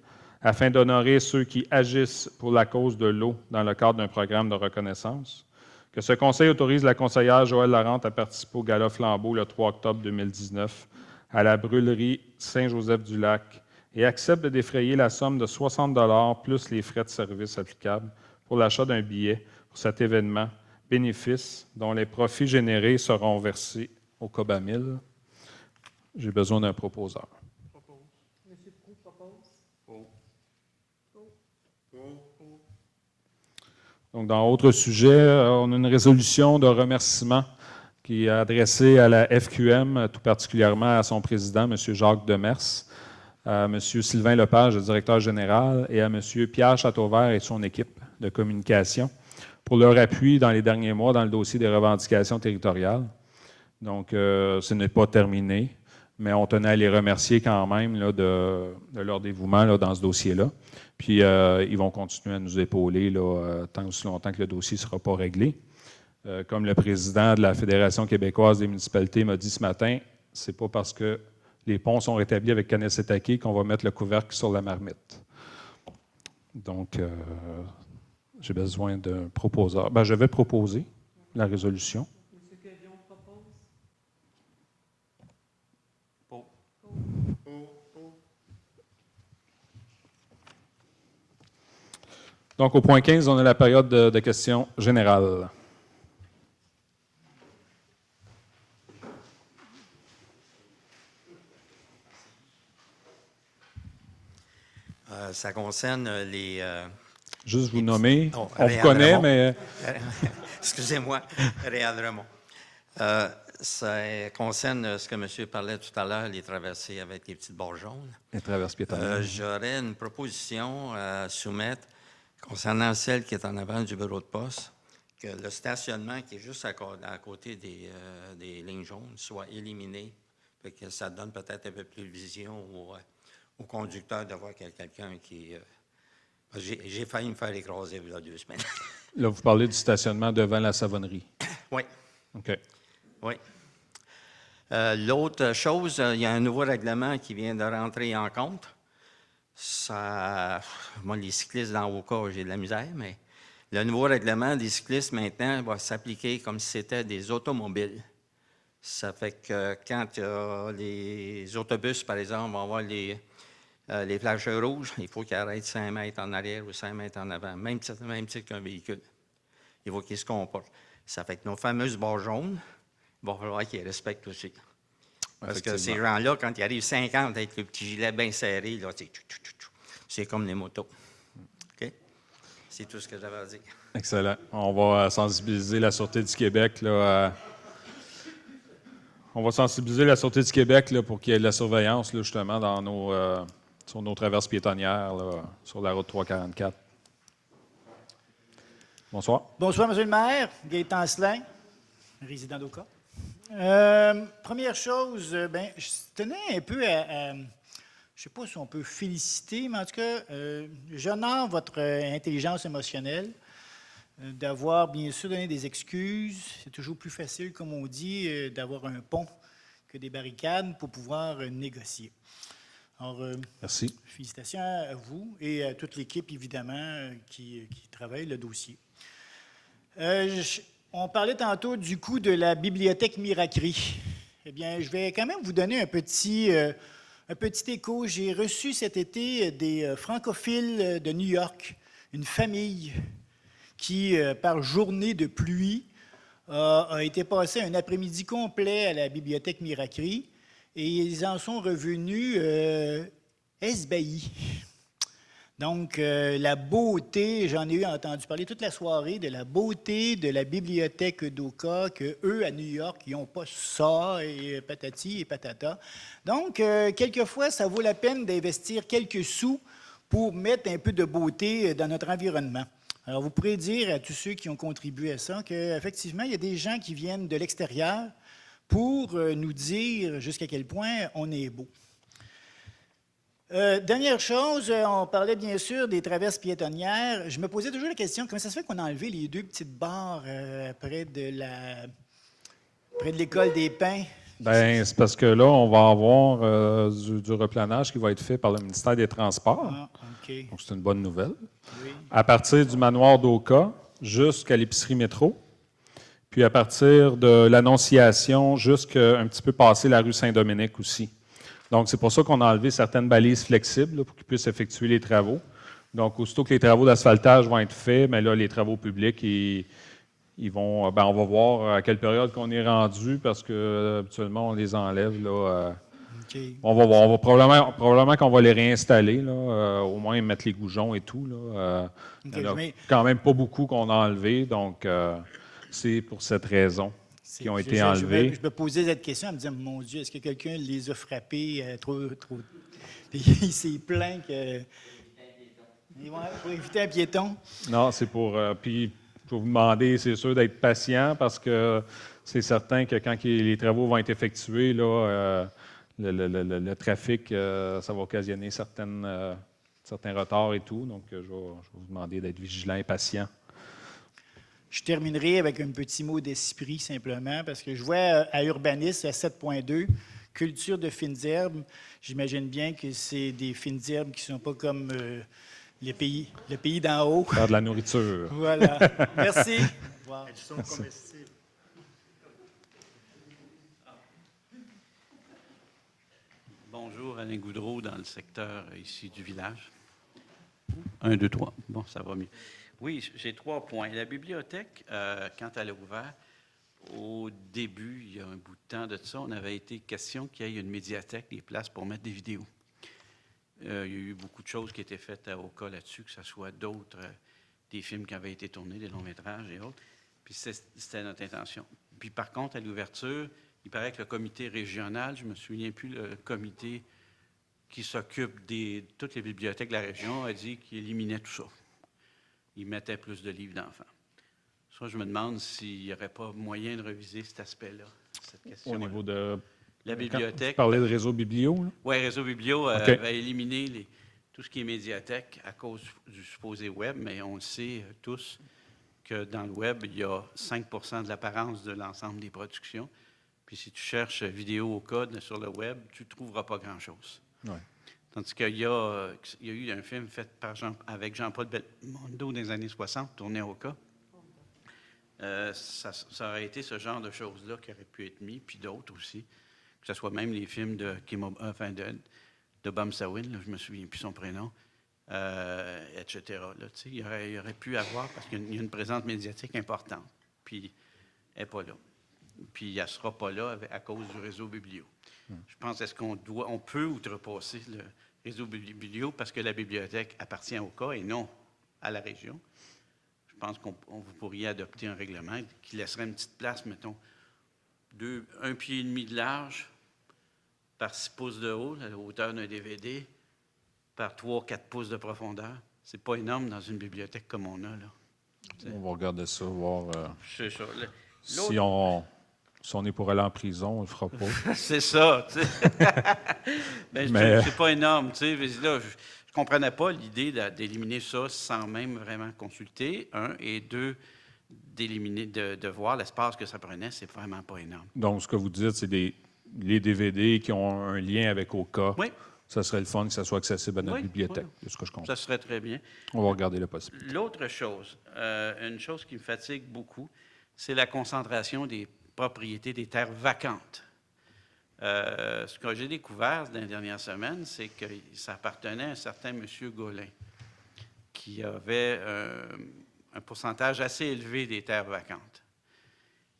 afin d'honorer ceux qui agissent pour la cause de l'eau dans le cadre d'un programme de reconnaissance, que ce conseil autorise la conseillère Joëlle Larente à participer au gala Flambeau le 3 octobre 2019 à la brûlerie Saint-Joseph-du-Lac et accepte de défrayer la somme de 60 $ plus les frais de service applicables pour l'achat d'un billet pour cet événement bénéfice dont les profits générés seront versés au Cobamil. J'ai besoin d'un proposeur. Donc, dans autre sujet, on a une résolution de remerciement qui est adressée à la FQM, tout particulièrement à son président, M. Jacques Demers, à M. Sylvain Lepage, le directeur général, et à M. Pierre Châteauvert et son équipe de communication pour leur appui dans les derniers mois dans le dossier des revendications territoriales. Donc, ce n'est pas terminé, mais on tenait à les remercier quand même là, de leur dévouement là, dans ce dossier-là. Puis, ils vont continuer à nous épauler là, tant aussi longtemps que le dossier ne sera pas réglé. Comme le président de la Fédération québécoise des municipalités m'a dit ce matin, c'est pas parce que les ponts sont rétablis avec Kanessetake qu'on va mettre le couvercle sur la marmite. Donc, j'ai besoin d'un proposeur. Ben, je vais proposer la résolution. M. Quevion propose. Donc, au point 15, on a la période de questions générales. Ça concerne les... Juste vous nommer. Oh, on vous connaît, mais... Excusez-moi, Réal Raymond. Ça concerne ce que monsieur parlait tout à l'heure, les traversées avec les petites barres jaunes. Les traverses piétonnières. J'aurais une proposition à soumettre concernant celle qui est en avant du bureau de poste, que le stationnement qui est juste à côté des lignes jaunes soit éliminé, fait que ça donne peut-être un peu plus de vision au conducteur de voir qu'il y a quelqu'un qui... J'ai failli me faire écraser il y a 2 semaines. Là, vous parlez du stationnement devant la savonnerie. Oui. OK. Oui. L'autre chose, il y a un nouveau règlement qui vient de rentrer en compte. Ça, moi, les cyclistes dans Oka, j'ai de la misère, mais le nouveau règlement des cyclistes maintenant va s'appliquer comme si c'était des automobiles. Ça fait que quand les autobus, par exemple, vont avoir les flasheurs rouges, il faut qu'ils arrêtent 5 mètres en arrière ou 5 mètres en avant, même titre qu'un véhicule. Il faut qu'ils se comportent. Ça fait que nos fameuses barres jaunes, il va falloir qu'ils respectent aussi. Parce que ces gens-là, quand ils arrivent 50 avec le petit gilet bien serré, là, c'est comme les motos. OK? C'est tout ce que j'avais à dire. Excellent. On va sensibiliser la Sûreté du Québec. Là, on va sensibiliser la Sûreté du Québec là, pour qu'il y ait de la surveillance là, justement dans sur nos traverses piétonnières là, sur la route 344. Bonsoir. Bonsoir, M. le maire. Gaëtan Asselin, résident d'Oka. Première chose, je tenais un peu à je ne sais pas si on peut féliciter, mais en tout cas, j'honore votre intelligence émotionnelle, d'avoir bien sûr donné des excuses. C'est toujours plus facile, comme on dit, d'avoir un pont que des barricades pour pouvoir négocier. Alors, merci. Félicitations à vous et à toute l'équipe, évidemment, qui travaille le dossier. On parlait tantôt du coût de la bibliothèque Miracri. Eh bien, je vais quand même vous donner un petit écho. J'ai reçu cet été des francophiles de New York, une famille qui, par journée de pluie, a été passé un après-midi complet à la bibliothèque Miracri et ils en sont revenus esbahis. Donc, la beauté, j'en ai entendu parler toute la soirée de la beauté de la bibliothèque d'Oka, qu'eux, à New York, ils n'ont pas ça, et patati et patata. Donc, quelquefois, ça vaut la peine d'investir quelques sous pour mettre un peu de beauté dans notre environnement. Alors, vous pourrez dire à tous ceux qui ont contribué à ça qu'effectivement, il y a des gens qui viennent de l'extérieur pour nous dire jusqu'à quel point on est beau. Dernière chose, on parlait bien sûr des traverses piétonnières. Je me posais toujours la question, comment ça se fait qu'on a enlevé les 2 petites barres près de l'école des Pins? Bien, c'est parce que là, on va avoir du replanage qui va être fait par le ministère des Transports. Ah, OK. Donc, c'est une bonne nouvelle. Oui. À partir du manoir d'Oka jusqu'à l'épicerie métro, puis à partir de l'Annonciation jusqu'à un petit peu passer la rue Saint-Dominique aussi. Donc, c'est pour ça qu'on a enlevé certaines balises flexibles là, pour qu'ils puissent effectuer les travaux. Donc, aussitôt que les travaux d'asphaltage vont être faits, mais là, les travaux publics, ils vont, on va voir à quelle période qu'on est rendu parce que habituellement, on les enlève. Là, Okay. On va voir. Probablement qu'on va les réinstaller, là, au moins mettre les goujons et tout. Là. Il y en a quand même pas beaucoup qu'on a enlevé, donc c'est pour cette raison qui ont été enlevés. Je me posais cette question en me disant, mon Dieu, est-ce que quelqu'un les a frappés trop... Il s'est plaint que... Pour éviter un piéton. Non, c'est pour... puis, je vais vous demander, c'est sûr, d'être patient parce que c'est certain que quand les travaux vont être effectués, là, le trafic, ça va occasionner certains retards et tout. Donc, je vais vous demander d'être vigilant et patient. Je terminerai avec un petit mot d'esprit, simplement, parce que je vois à Urbanisme, à 7.2, culture de fines herbes. J'imagine bien que c'est des fines herbes qui ne sont pas comme le pays d'en haut. Faire de la nourriture. Voilà. Merci. Wow. Elles sont comestibles. Bonjour, Alain Goudreau, dans le secteur ici du village. 1, 2, 3. Bon, ça va mieux. Oui, j'ai 3 points. La bibliothèque, quand elle a ouvert, au début, il y a un bout de temps de ça, on avait été question qu'il y ait une médiathèque, des places pour mettre des vidéos. Il y a eu beaucoup de choses qui étaient faites au cas là-dessus, que ce soit d'autres, des films qui avaient été tournés, des longs-métrages et autres. Puis c'était notre intention. Puis par contre, à l'ouverture, il paraît que le comité régional, je ne me souviens plus, le comité qui s'occupe de toutes les bibliothèques de la région, a dit qu'il éliminait tout ça. Il mettait plus de livres d'enfants. Ça, je me demande s'il n'y aurait pas moyen de reviser cet aspect-là, cette question. Au niveau de la bibliothèque. Tu parlais de réseau biblio, là? Oui, réseau biblio Okay. va éliminer tout ce qui est médiathèque à cause du supposé web, mais on le sait tous que dans le web, il y a 5 % de l'apparence de l'ensemble des productions. Puis si tu cherches vidéo au code sur le web, tu ne trouveras pas grand-chose. Ouais. Tandis qu'il y a eu un film fait avec Jean-Paul Belmondo dans les années 60, tourné au cas. Ça aurait été ce genre de choses-là qui auraient pu être mis, puis d'autres aussi. Que ce soit même les films de Bam Sawin, là, je ne me souviens plus son prénom, etc. Là, il y aurait pu avoir, parce qu'il y a une présence médiatique importante, puis elle n'est pas là. Puis elle ne sera pas là à cause du réseau biblio. Je pense, est-ce qu'on peut outrepasser le réseau biblio parce que la bibliothèque appartient au cas et non à la région? Je pense vous pourriez adopter un règlement qui laisserait une petite place, mettons, 1,5 pied de large par 6 pouces de haut, la hauteur d'un DVD, par 3-4 pouces de profondeur. C'est pas énorme dans une bibliothèque comme on a, là. On va regarder ça, voir C'est ça. si on est pour aller en prison, on ne le fera pas. C'est ça, tu sais. Mais c'est pas énorme, tu sais. Là, je ne comprenais pas l'idée d'éliminer ça sans même vraiment consulter, 1, et 2, d'éliminer, de voir l'espace que ça prenait, c'est vraiment pas énorme. Donc, ce que vous dites, c'est les DVD qui ont un lien avec OCA. Oui. Ça serait le fun que ça soit accessible à notre bibliothèque, c'est ce que je comprends. Ça serait très bien. On va regarder la possibilité. L'autre chose, une chose qui me fatigue beaucoup, c'est la concentration des propriétés des terres vacantes. Ce que j'ai découvert dans les dernières semaines, c'est que ça appartenait à un certain M. Gaulin, qui avait un pourcentage assez élevé des terres vacantes.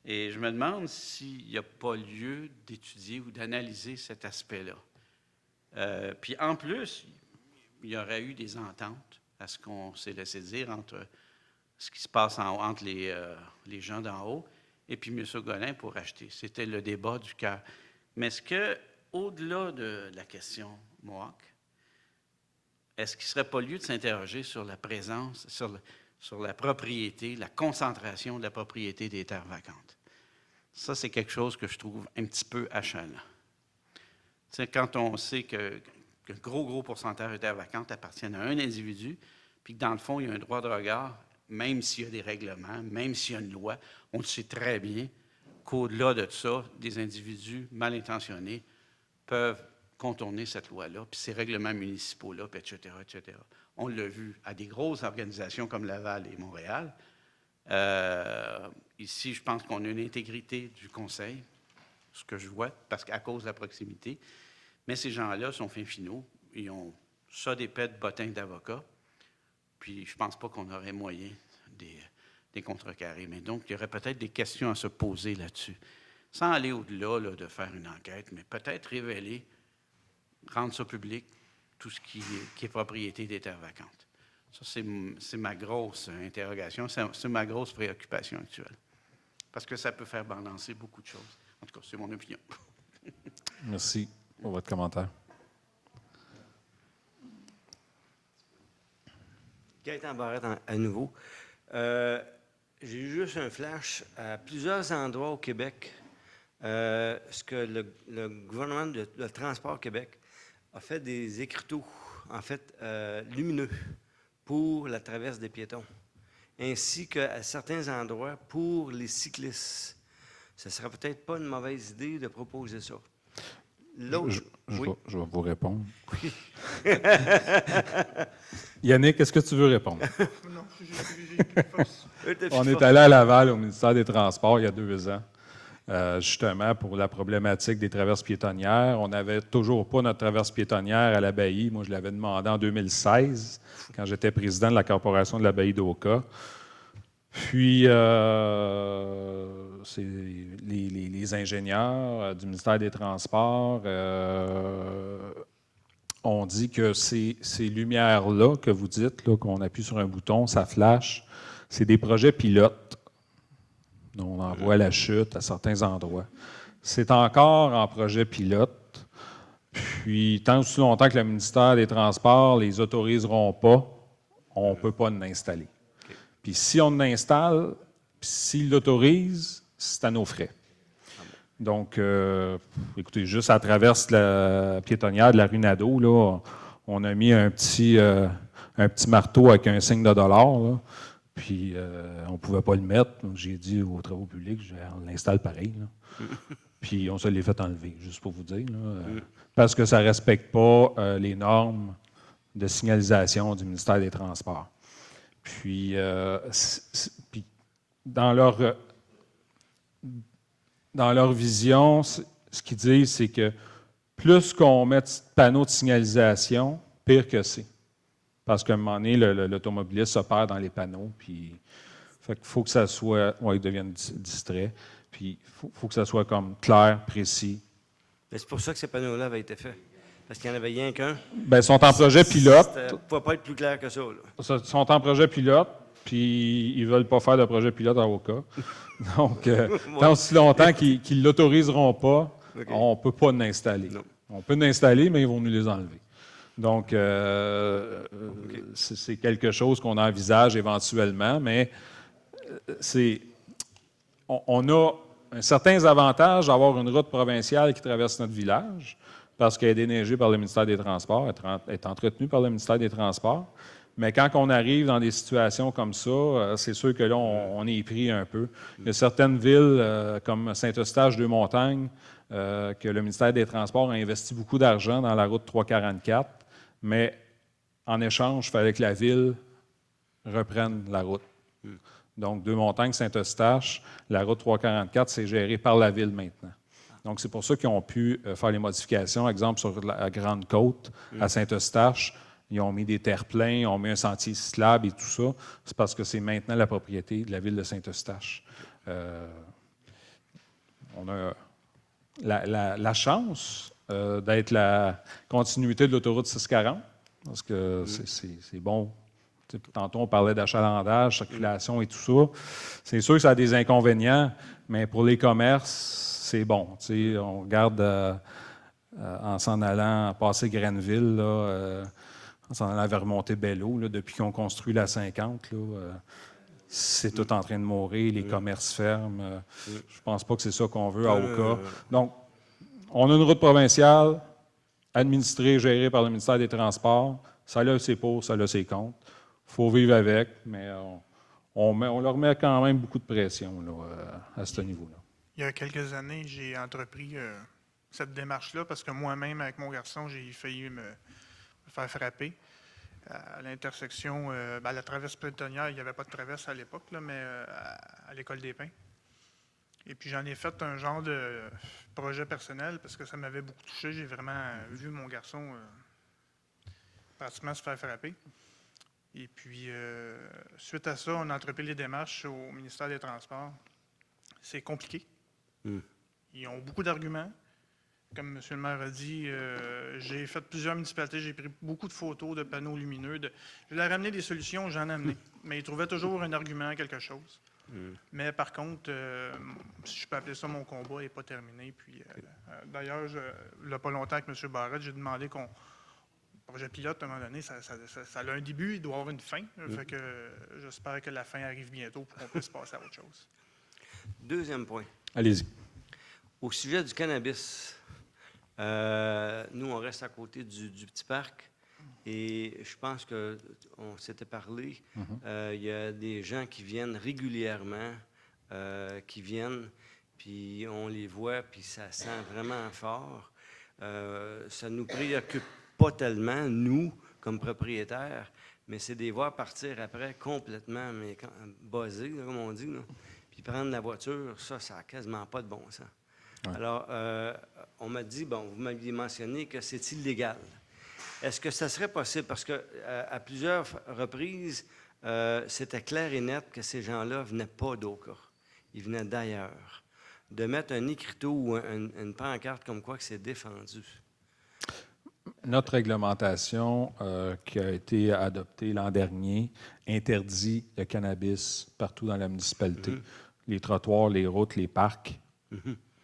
Et je me demande s'il n'y a pas lieu d'étudier ou d'analyser cet aspect-là. Puis en plus, il y aurait eu des ententes, à ce qu'on s'est laissé dire, entre ce qui se passe entre les gens d'en haut et puis M. Golin pour acheter. C'était le débat du cœur. Mais est-ce que, au-delà de la question Mohawk, est-ce qu'il ne serait pas lieu de s'interroger sur la présence, sur la propriété, la concentration de la propriété des terres vacantes? Ça, c'est quelque chose que je trouve un petit peu achalant. C'est quand on sait qu'un gros pourcentage de terres vacantes appartiennent à un individu, puis que dans le fond, il y a un droit de regard, même s'il y a des règlements, même s'il y a une loi, on le sait très bien qu'au-delà de ça, des individus mal intentionnés peuvent contourner cette loi-là, puis ces règlements municipaux-là, puis etc., etc. On l'a vu à des grosses organisations comme Laval et Montréal. Ici, je pense qu'on a une intégrité du conseil, ce que je vois, parce qu'à cause de la proximité. Mais ces gens-là sont fins finaux. Ils ont ça des pets de bottins d'avocats. Puis je ne pense pas qu'on aurait moyen des contrecarrer. Mais donc, il y aurait peut-être des questions à se poser là-dessus. Sans aller au-delà là, de faire une enquête, mais peut-être révéler, rendre ça public, tout ce qui est propriété des terres vacantes. Ça, c'est ma grosse interrogation, c'est ma grosse préoccupation actuelle. Parce que ça peut faire balancer beaucoup de choses. En tout cas, c'est mon opinion. Merci pour votre commentaire. Gaëtan Barrette, à nouveau. J'ai eu juste un flash. À plusieurs endroits au Québec, ce que le gouvernement de Transport Québec a fait des écriteaux, en fait, lumineux pour la traverse des piétons, ainsi qu'à certains endroits pour les cyclistes. Ce ne serait peut-être pas une mauvaise idée de proposer ça. Je vais vous répondre. Oui. Yannick, est-ce que tu veux répondre? Non, j'ai On est allé à Laval, au ministère des Transports, il y a 2 ans, justement pour la problématique des traverses piétonnières. On n'avait toujours pas notre traverse piétonnière à l'Abbaye. Moi, je l'avais demandé en 2016, quand j'étais président de la Corporation de l'Abbaye d'Oka. Puis, c'est les ingénieurs du ministère des Transports ont dit que ces lumières-là que vous dites, là, qu'on appuie sur un bouton, ça flash, c'est des projets pilotes. On envoie la chute à certains endroits. C'est encore en projet pilote. Puis, tant aussi longtemps que le ministère des Transports ne les autoriseront pas, on ne peut pas l'installer. Puis si on l'installe, s'il l'autorise, c'est à nos frais. Donc, écoutez, juste à travers la piétonnière de la rue Nadeau, là, on a mis un petit marteau avec un signe de dollar, là, puis on ne pouvait pas le mettre. Donc, j'ai dit aux travaux publics, on l'installe pareil. Là. Puis on se l'est fait enlever, juste pour vous dire. Là, parce que ça ne respecte pas les normes de signalisation du ministère des Transports. Puis, puis dans leur vision, ce qu'ils disent, c'est que plus qu'on met de panneaux de signalisation, pire que c'est. Parce qu'à un moment donné, l'automobiliste se perd dans les panneaux. Puis, fait qu'il faut que ça soit... Ouais, ils deviennent distraits. Puis, il faut que ça soit comme clair, précis. C'est pour ça que ces panneaux-là avaient été faits. Parce qu'il n'y en avait rien qu'un. Bien, ils sont en projet pilote. Ça ne pouvait pas être plus clair que ça. Là. Ils sont en projet pilote, puis ils ne veulent pas faire de projet pilote à Oka. Donc, tant aussi longtemps qu'ils ne l'autoriseront pas, on ne peut pas l'installer. On peut l'installer, mais ils vont nous les enlever. Donc, c'est quelque chose qu'on envisage éventuellement, mais on a certains avantages d'avoir une route provinciale qui traverse notre village, parce qu'elle est déneigée par le ministère des Transports, elle est entretenue par le ministère des Transports. Mais quand on arrive dans des situations comme ça, c'est sûr que là, on est pris un peu. Il y a certaines villes, comme Saint-Eustache-Deux-Montagnes, que le ministère des Transports a investi beaucoup d'argent dans la route 344, mais en échange, il fallait que la ville reprenne la route. Donc, Deux-Montagnes, Saint-Eustache, la route 344, c'est géré par la ville maintenant. Donc, c'est pour ça qu'ils ont pu faire les modifications. Exemple, sur la Grande Côte, à Saint-Eustache, ils ont mis des terre-pleins, ils ont mis un sentier cyclable et tout ça. C'est parce que c'est maintenant la propriété de la ville de Saint-Eustache. on a la chance d'être la continuité de l'autoroute 640, parce que c'est bon. Tu sais, tantôt, on parlait d'achalandage, circulation et tout ça. C'est sûr que ça a des inconvénients, mais pour les commerces, c'est bon. Tu sais, on regarde en s'en allant passer Grenville, là, en s'en allant vers Montebello, là, depuis qu'ils ont construit la 50, là, c'est tout en train de mourir, les commerces ferment. Je pense pas que c'est ça qu'on veut à Oka. Donc, on a une route provinciale administrée, gérée par le ministère des Transports. Ça a ses pour, ça a ses contre. Il faut vivre avec, mais on leur met quand même beaucoup de pression là, à ce niveau-là. Il y a quelques années, j'ai entrepris cette démarche-là parce que moi-même, avec mon garçon, j'ai failli me faire frapper. À l'intersection, à la traverse pétonnière, il n'y avait pas de traverse à l'époque, là, mais à l'École des Pins. Et puis j'en ai fait un genre de projet personnel parce que ça m'avait beaucoup touché. J'ai vraiment vu mon garçon pratiquement se faire frapper. Et puis, suite à ça, on a entrepris les démarches au ministère des Transports. C'est compliqué. Ils ont beaucoup d'arguments. Comme M. le maire a dit, j'ai fait plusieurs municipalités, j'ai pris beaucoup de photos de panneaux lumineux. Je leur ai amené des solutions, j'en ai amené. Mais ils trouvaient toujours un argument, quelque chose. Mais par contre, si je peux appeler ça mon combat, n'est pas terminé. Puis, d'ailleurs, il n'y a pas longtemps avec M. Barrette, j'ai demandé qu'on... Le projet pilote, à un moment donné, ça a un début, il doit avoir une fin. Fait que j'espère que la fin arrive bientôt pour qu'on puisse passer à autre chose. Deuxième point. Allez-y. Au sujet du cannabis, nous, on reste à côté du petit parc et je pense qu'on s'était parlé. Il y a des gens qui viennent régulièrement, puis on les voit, puis ça sent vraiment fort. Ça nous préoccupe pas tellement, nous, comme propriétaires, mais c'est des voir partir après complètement buzzés, là, comme on dit. Là. Puis prendre la voiture, ça n'a quasiment pas de bon sens. Ouais. Alors, on m'a dit, bon, vous m'aviez mentionné que c'est illégal. Est-ce que ça serait possible? Parce qu'à plusieurs reprises, c'était clair et net que ces gens-là ne venaient pas d'Oka. Ils venaient d'ailleurs. De mettre un écriteau ou une pancarte comme quoi que c'est défendu. Notre réglementation qui a été adoptée l'an dernier interdit le cannabis partout dans la municipalité. Les trottoirs, les routes, les parcs,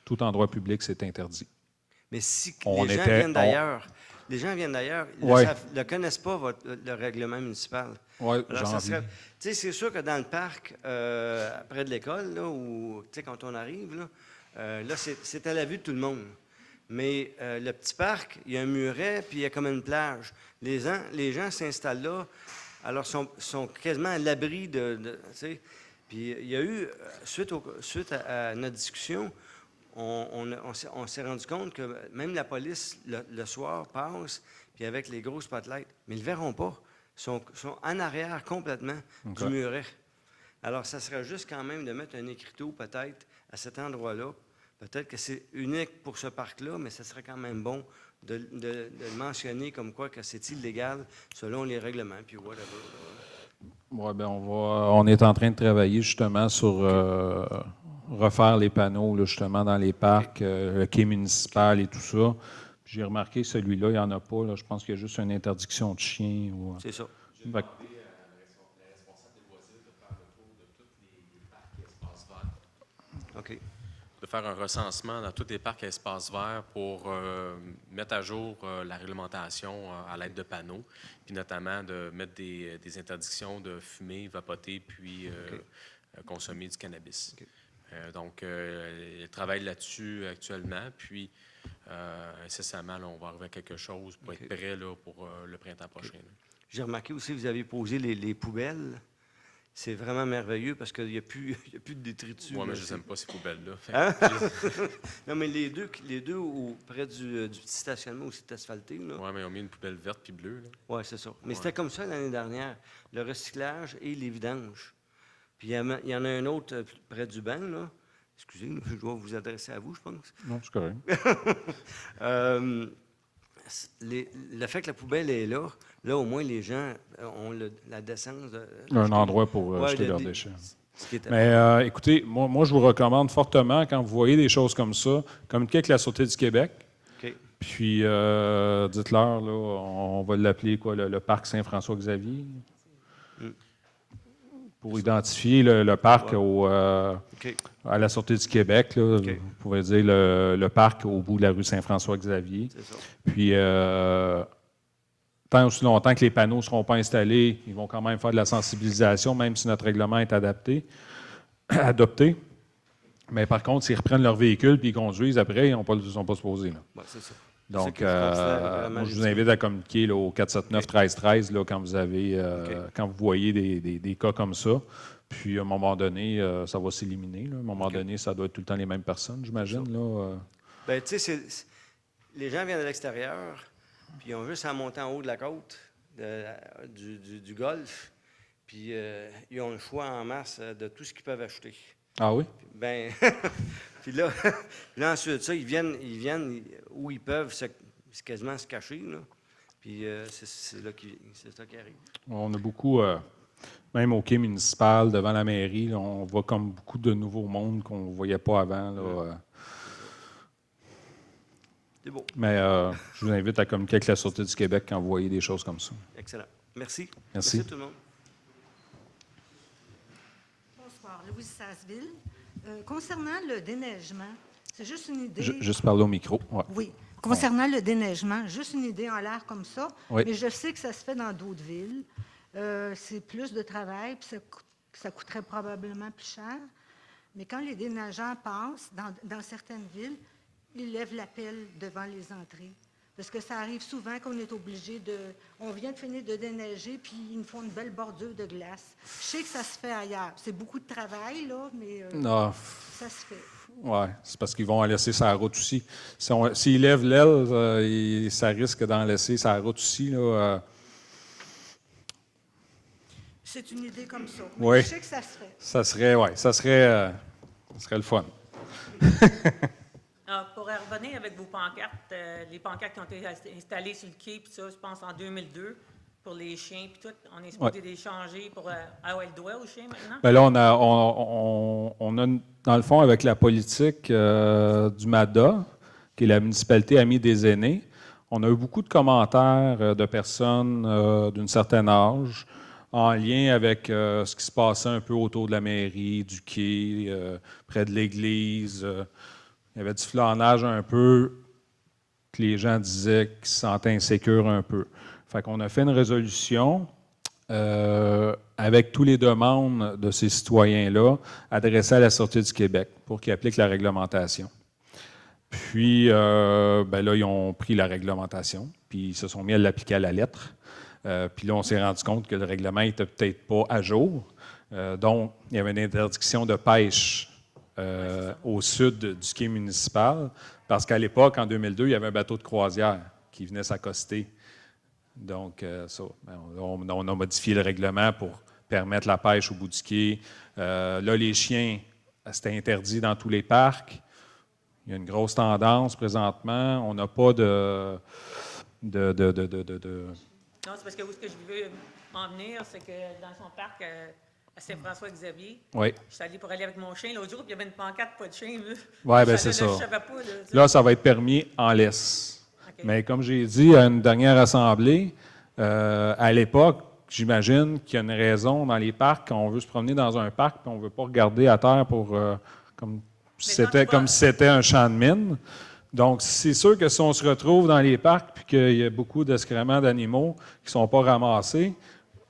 tout endroit public, c'est interdit. Mais si les gens viennent d'ailleurs, ils ne connaissent pas le règlement municipal. Oui, c'est sûr que dans le parc, près de l'école, là, ou quand on arrive, là c'est à la vue de tout le monde. Mais le petit parc, il y a un muret, puis il y a comme une plage. Les gens s'installent là, alors sont quasiment à l'abri de puis il y a eu, suite à notre discussion, on s'est rendu compte que même la police, le soir, passe, puis avec les gros spotlights, mais ils ne le verront pas. Ils sont en arrière complètement du muret. Alors, ça serait juste quand même de mettre un écriteau, peut-être, à cet endroit-là. Peut-être que c'est unique pour ce parc-là, mais ce serait quand même bon de le mentionner comme quoi que c'est illégal selon les règlements, puis whatever. Oui, bien, on est en train de travailler justement sur refaire les panneaux là, justement dans les parcs, le quai municipal et tout ça. J'ai remarqué celui-là, il n'y en a pas. Là, je pense qu'il y a juste une interdiction de chien. C'est ça. OK. De faire un recensement dans tous les parcs et espaces verts pour mettre à jour la réglementation à l'aide de panneaux, puis notamment de mettre des interdictions de fumer, vapoter, puis consommer du cannabis. Donc, il travaille là-dessus actuellement, puis incessamment, là, on va arriver à quelque chose pour être prêt là, pour le printemps prochain. J'ai remarqué aussi que vous avez posé les poubelles. C'est vraiment merveilleux parce qu'il n'y a plus de détritus. Oui, mais je n'aime pas ces poubelles-là. Hein? Non, mais les deux près du petit stationnement où c'est asphalté. Oui, mais ils ont mis une poubelle verte puis bleue. Oui, c'est ça. Mais c'était comme ça l'année dernière. Le recyclage et les vidanges. Puis il y en a un autre près du banc, là. Excusez, je dois vous adresser à vous, je pense. Non, c'est correct. Le fait que la poubelle est là, Là, au moins, les gens ont la décence de... Un endroit pour Ouais, jeter de- leurs de- déchets. ce qui est Mais écoutez, moi, je vous recommande fortement, quand vous voyez des choses comme ça, communiquez avec la Sûreté du Québec. OK. Puis, dites-leur, là, on va l'appeler quoi, le parc Saint-François-Xavier, pour identifier le parc OK. à la Sûreté du Québec. Là, OK. Vous pouvez dire le parc au bout de la rue Saint-François-Xavier. C'est ça. Puis, tant aussi longtemps que les panneaux ne seront pas installés, ils vont quand même faire de la sensibilisation, même si notre règlement est adopté. Mais par contre, s'ils reprennent leur véhicule et ils conduisent après, ils ne sont pas supposés. Là. Ouais, c'est ça. Donc, C'est ça que je considère vraiment moi, je vous légitime. invite à communiquer là, au 479-1313 là, quand vous avez, quand vous voyez des cas comme ça. Puis, à un moment donné, ça va s'éliminer. Là. À un moment donné, ça doit être tout le temps les mêmes personnes, j'imagine. Là. Ben, tu sais, les gens viennent de l'extérieur, puis ils ont juste à monter en haut de la côte du golfe, puis ils ont le choix en masse de tout ce qu'ils peuvent acheter. Ah oui? Ben, puis là, ensuite, ça, ils viennent où ils peuvent quasiment se cacher, là. Puis c'est ça qui arrive. On a beaucoup, même au quai municipal, devant la mairie, là, on voit comme beaucoup de nouveaux mondes qu'on ne voyait pas avant. Là, C'est beau. Mais je vous invite à communiquer avec la Sûreté du Québec quand vous voyez des choses comme ça. Excellent. Merci. Merci. tout le monde. Bonsoir, Louise Sasseville. Concernant le déneigement, c'est juste une idée. Juste parler au micro. Ouais. Oui. Concernant le déneigement, juste une idée en l'air comme ça, Oui. mais je sais que ça se fait dans d'autres villes. C'est plus de travail, puis ça coûterait probablement plus cher. Mais quand les déneigeurs passent dans certaines villes, ils lèvent la pelle devant les entrées. Parce que ça arrive souvent qu'on est obligé de... On vient de finir de déneiger, puis ils nous font une belle bordure de glace. Je sais que ça se fait ailleurs. C'est beaucoup de travail, là, mais Non. ça se fait. Oui, c'est parce qu'ils vont en laisser sur la route aussi. S'ils lèvent l'aile, ça risque d'en laisser sur la route aussi. Là, C'est une idée comme ça. Mais oui. je sais que ça se fait. Ça serait le fun. Alors, pour revenir avec vos pancartes, les pancartes qui ont été installées sur le quai, puis ça, je pense en 2002, pour les chiens, puis tout, on est supposé les changer pour... Ah ouais, le doigt aux chiens maintenant? Bien là, on a, dans le fond, avec la politique du MADA, qui est la municipalité amie des aînés, on a eu beaucoup de commentaires de personnes d'un certain âge en lien avec ce qui se passait un peu autour de la mairie, du quai, près de l'église. Il y avait du flânage un peu, que les gens disaient qu'ils se sentaient insécures un peu. Fait qu'on a fait une résolution avec toutes les demandes de ces citoyens-là adressées à la Sûreté du Québec pour qu'ils appliquent la réglementation. Puis, ben là, ils ont pris la réglementation, puis ils se sont mis à l'appliquer à la lettre. Puis là, on s'est rendu compte que le règlement n'était peut-être pas à jour. Donc, il y avait une interdiction de pêche au sud du quai municipal, parce qu'à l'époque, en 2002, il y avait un bateau de croisière qui venait s'accoster. Donc, on a modifié le règlement pour permettre la pêche au bout du quai. Là, les chiens, c'était interdit dans tous les parcs. Il y a une grosse tendance présentement. On n'a pas de... Non, c'est parce que où ce que je veux en venir, c'est que dans son parc à Saint-François-Xavier, Oui. je suis allé pour aller avec mon chien l'autre jour, puis il y avait une pancarte, pas de chien. Oui, bien c'est ça. Je savais pas. Là, ça va être permis en laisse. OK. Mais comme j'ai dit à une dernière assemblée, à l'époque, j'imagine qu'il y a une raison dans les parcs, quand on veut se promener dans un parc, puis on ne veut pas regarder à terre pour comme si c'était un champ de mine. Donc, c'est sûr que si on se retrouve dans les parcs puis qu'il y a beaucoup d'excréments d'animaux qui ne sont pas ramassés,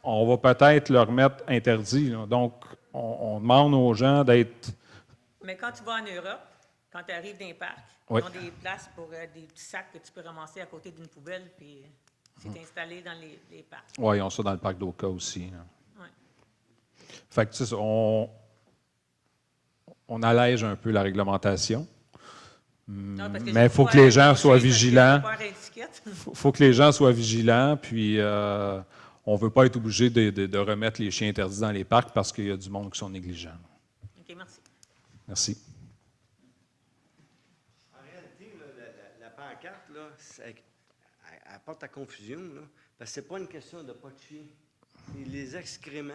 on va peut-être leur mettre interdit. Là. Donc, on demande aux gens d'être... Mais quand tu vas en Europe, quand tu arrives dans les parcs, Oui. ils ont des places pour des petits sacs que tu peux ramasser à côté d'une poubelle, puis c'est installé dans les parcs. Oui, ils ont ça dans le parc d'Oka aussi. Ouais. Fait que, tu sais, on allège un peu la réglementation. Non, parce que Mais il j'ai faut pas que les arrêté gens mon soient chien parce qu'il vigilants. avait peur d'étiquette. Il faut que les gens soient vigilants, puis on ne veut pas être obligé de remettre les chiens interdits dans les parcs parce qu'il y a du monde qui sont négligents. OK, merci. Merci. En réalité, là, la pancarte, là, elle porte à confusion, là, Parce que ce n'est pas une question de pas de chien, c'est les excréments.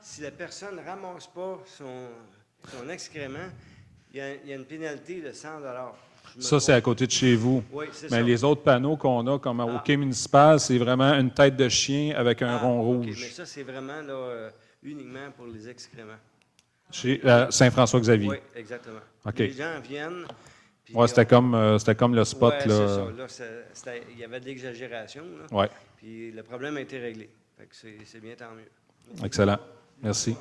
Si la personne ne ramasse pas son excrément, il y a une pénalité de 100 $. Ça, c'est à côté de chez vous. Oui, c'est Mais ça. les autres panneaux qu'on a, comme au quai municipal, c'est vraiment une tête de chien avec un rond OK, rouge. mais ça, c'est vraiment là, uniquement pour les excréments. Chez Saint-François-Xavier. Oui, exactement. OK. Les gens viennent. Oui, c'était comme le spot. Ouais, là. c'est ça. Là, il y avait de l'exagération. Oui. Puis le problème a été réglé. Fait que c'est bien, tant mieux. Excellent. Merci.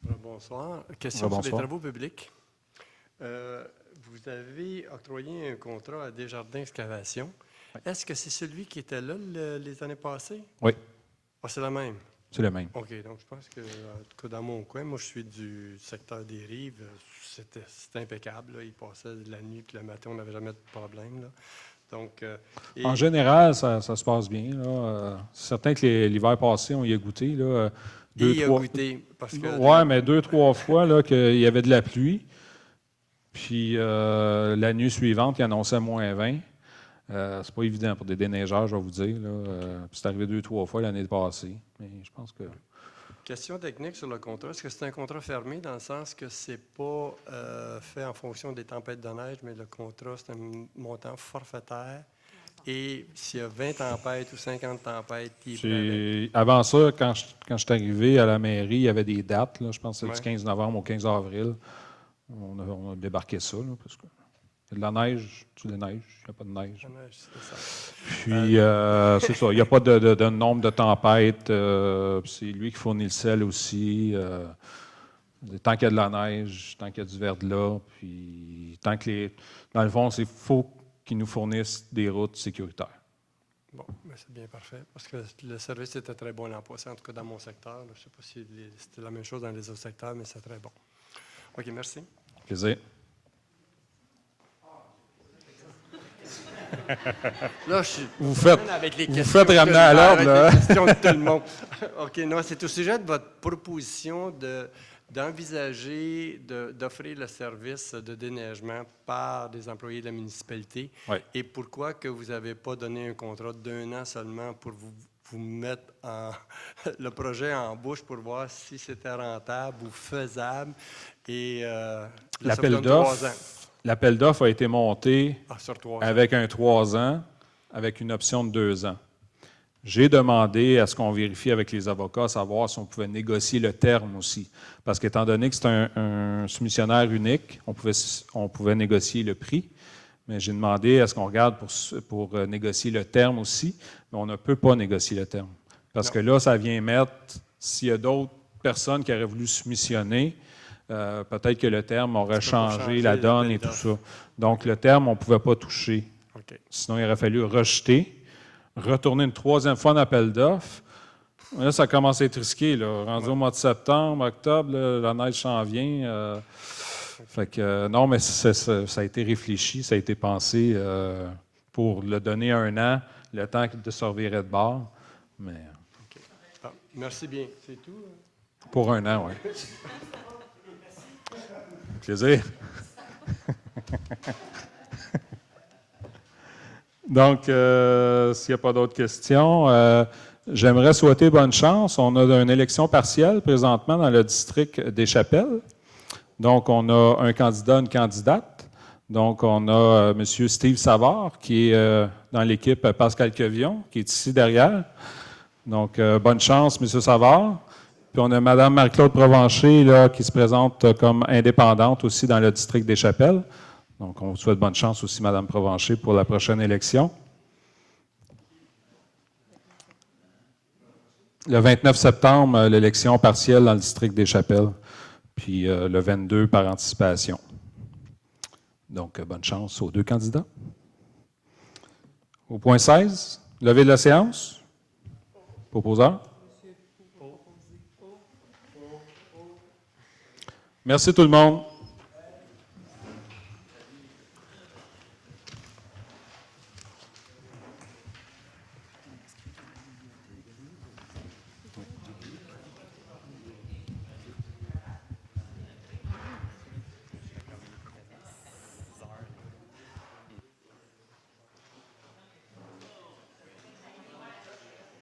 Bonsoir. Question sur les Bonsoir. travaux publics. Vous avez octroyé un contrat à Desjardins Excavation. Est-ce que c'est celui qui était là les années passées? Oui. Ah, c'est le même? C'est le même. OK. Donc, je pense que, en tout cas, dans mon coin, moi, je suis du secteur des Rives. C'était impeccable. Là. Il passait la nuit puis le matin, on n'avait jamais de problème. Là. Donc, En général, ça se passe bien. C'est certain que l'hiver passé, on y a goûté. Là, goûté. Oui, mais 2-3 fois là, qu'il y avait de la pluie. Puis la nuit suivante, il annonçait -20. C'est pas évident pour des déneigeurs, je vais vous dire. Puis c'est arrivé 2-3 fois l'année passée. Mais je pense que. Question technique sur le contrat. Est-ce que c'est un contrat fermé dans le sens que c'est pas fait en fonction des tempêtes de neige, mais le contrat, c'est un montant forfaitaire? Et s'il y a 20 tempêtes ou 50 tempêtes, Avant ça, quand je suis arrivé à la mairie, il y avait des dates. Là, je pense que c'est du 15 novembre au 15 avril. On a débarqué ça. Là, parce que il y a de la neige, tu déneiges, il n'y a pas de neige. La neige, c'est ça. Puis, c'est ça, il n'y a pas de nombre de tempêtes. C'est lui qui fournit le sel aussi. Tant qu'il y a de la neige, tant qu'il y a du verglas, puis tant que dans le fond, c'est faux qu'ils nous fournissent des routes sécuritaires. Bon, ben c'est bien parfait, parce que le service était très bon l'an passé, en tout cas dans mon secteur. Là, je ne sais pas si c'était la même chose dans les autres secteurs, mais c'est très bon. OK, merci. Plaisir. Là, je suis vous faites ramener à l'ordre. Avec les questions de tout le monde. OK, non, c'est au sujet de votre proposition d'envisager d'offrir le service de déneigement par des employés de la municipalité. Oui. Et pourquoi que vous n'avez pas donné un contrat d'1 an seulement pour vous mettre le projet en bouche pour voir si c'était rentable ou faisable? Et l'appel d'offres a été monté sur 3 ans. avec un 3 ans, avec une option de 2 ans. J'ai demandé à ce qu'on vérifie avec les avocats, savoir si on pouvait négocier le terme aussi. Parce qu'étant donné que c'est un soumissionnaire unique, on pouvait négocier le prix. Mais j'ai demandé à ce qu'on regarde pour négocier le terme aussi. Mais on ne peut pas négocier le terme. Parce que là, ça vient mettre, s'il y a d'autres personnes qui auraient voulu soumissionner, peut-être que le terme aurait changé la donne et tout ça. Donc, le terme, on ne pouvait pas toucher. Okay. Sinon, il aurait fallu rejeter, retourner une 3e fois en appel d'offres. Là, ça commence à être risqué. Là. Rendu au mois de septembre, octobre, là, la neige s'en vient. Fait que, non, mais ça a été réfléchi, ça a été pensé pour le donner 1 an, le temps de se revirer de bord. Mais, okay. Merci bien. C'est tout? Pour 1 an, oui. Plaisir. Donc, s'il n'y a pas d'autres questions, j'aimerais souhaiter bonne chance. On a une élection partielle présentement dans le district des Chapelles. Donc, on a un candidat, une candidate. Donc, on a M. Steve Savard, qui est dans l'équipe Pascal Quevillon, qui est ici derrière. Donc, bonne chance, M. Savard. Puis on a Mme Marie-Claude Provencher là, qui se présente comme indépendante aussi dans le district des Chapelles. Donc, on vous souhaite bonne chance aussi, Mme Provencher, pour la prochaine élection. Le 29 septembre, l'élection partielle dans le district des Chapelles. Puis le 22 par anticipation. Donc, bonne chance aux 2 candidats. Au point 16, levée de la séance. Proposeur. Merci tout le monde.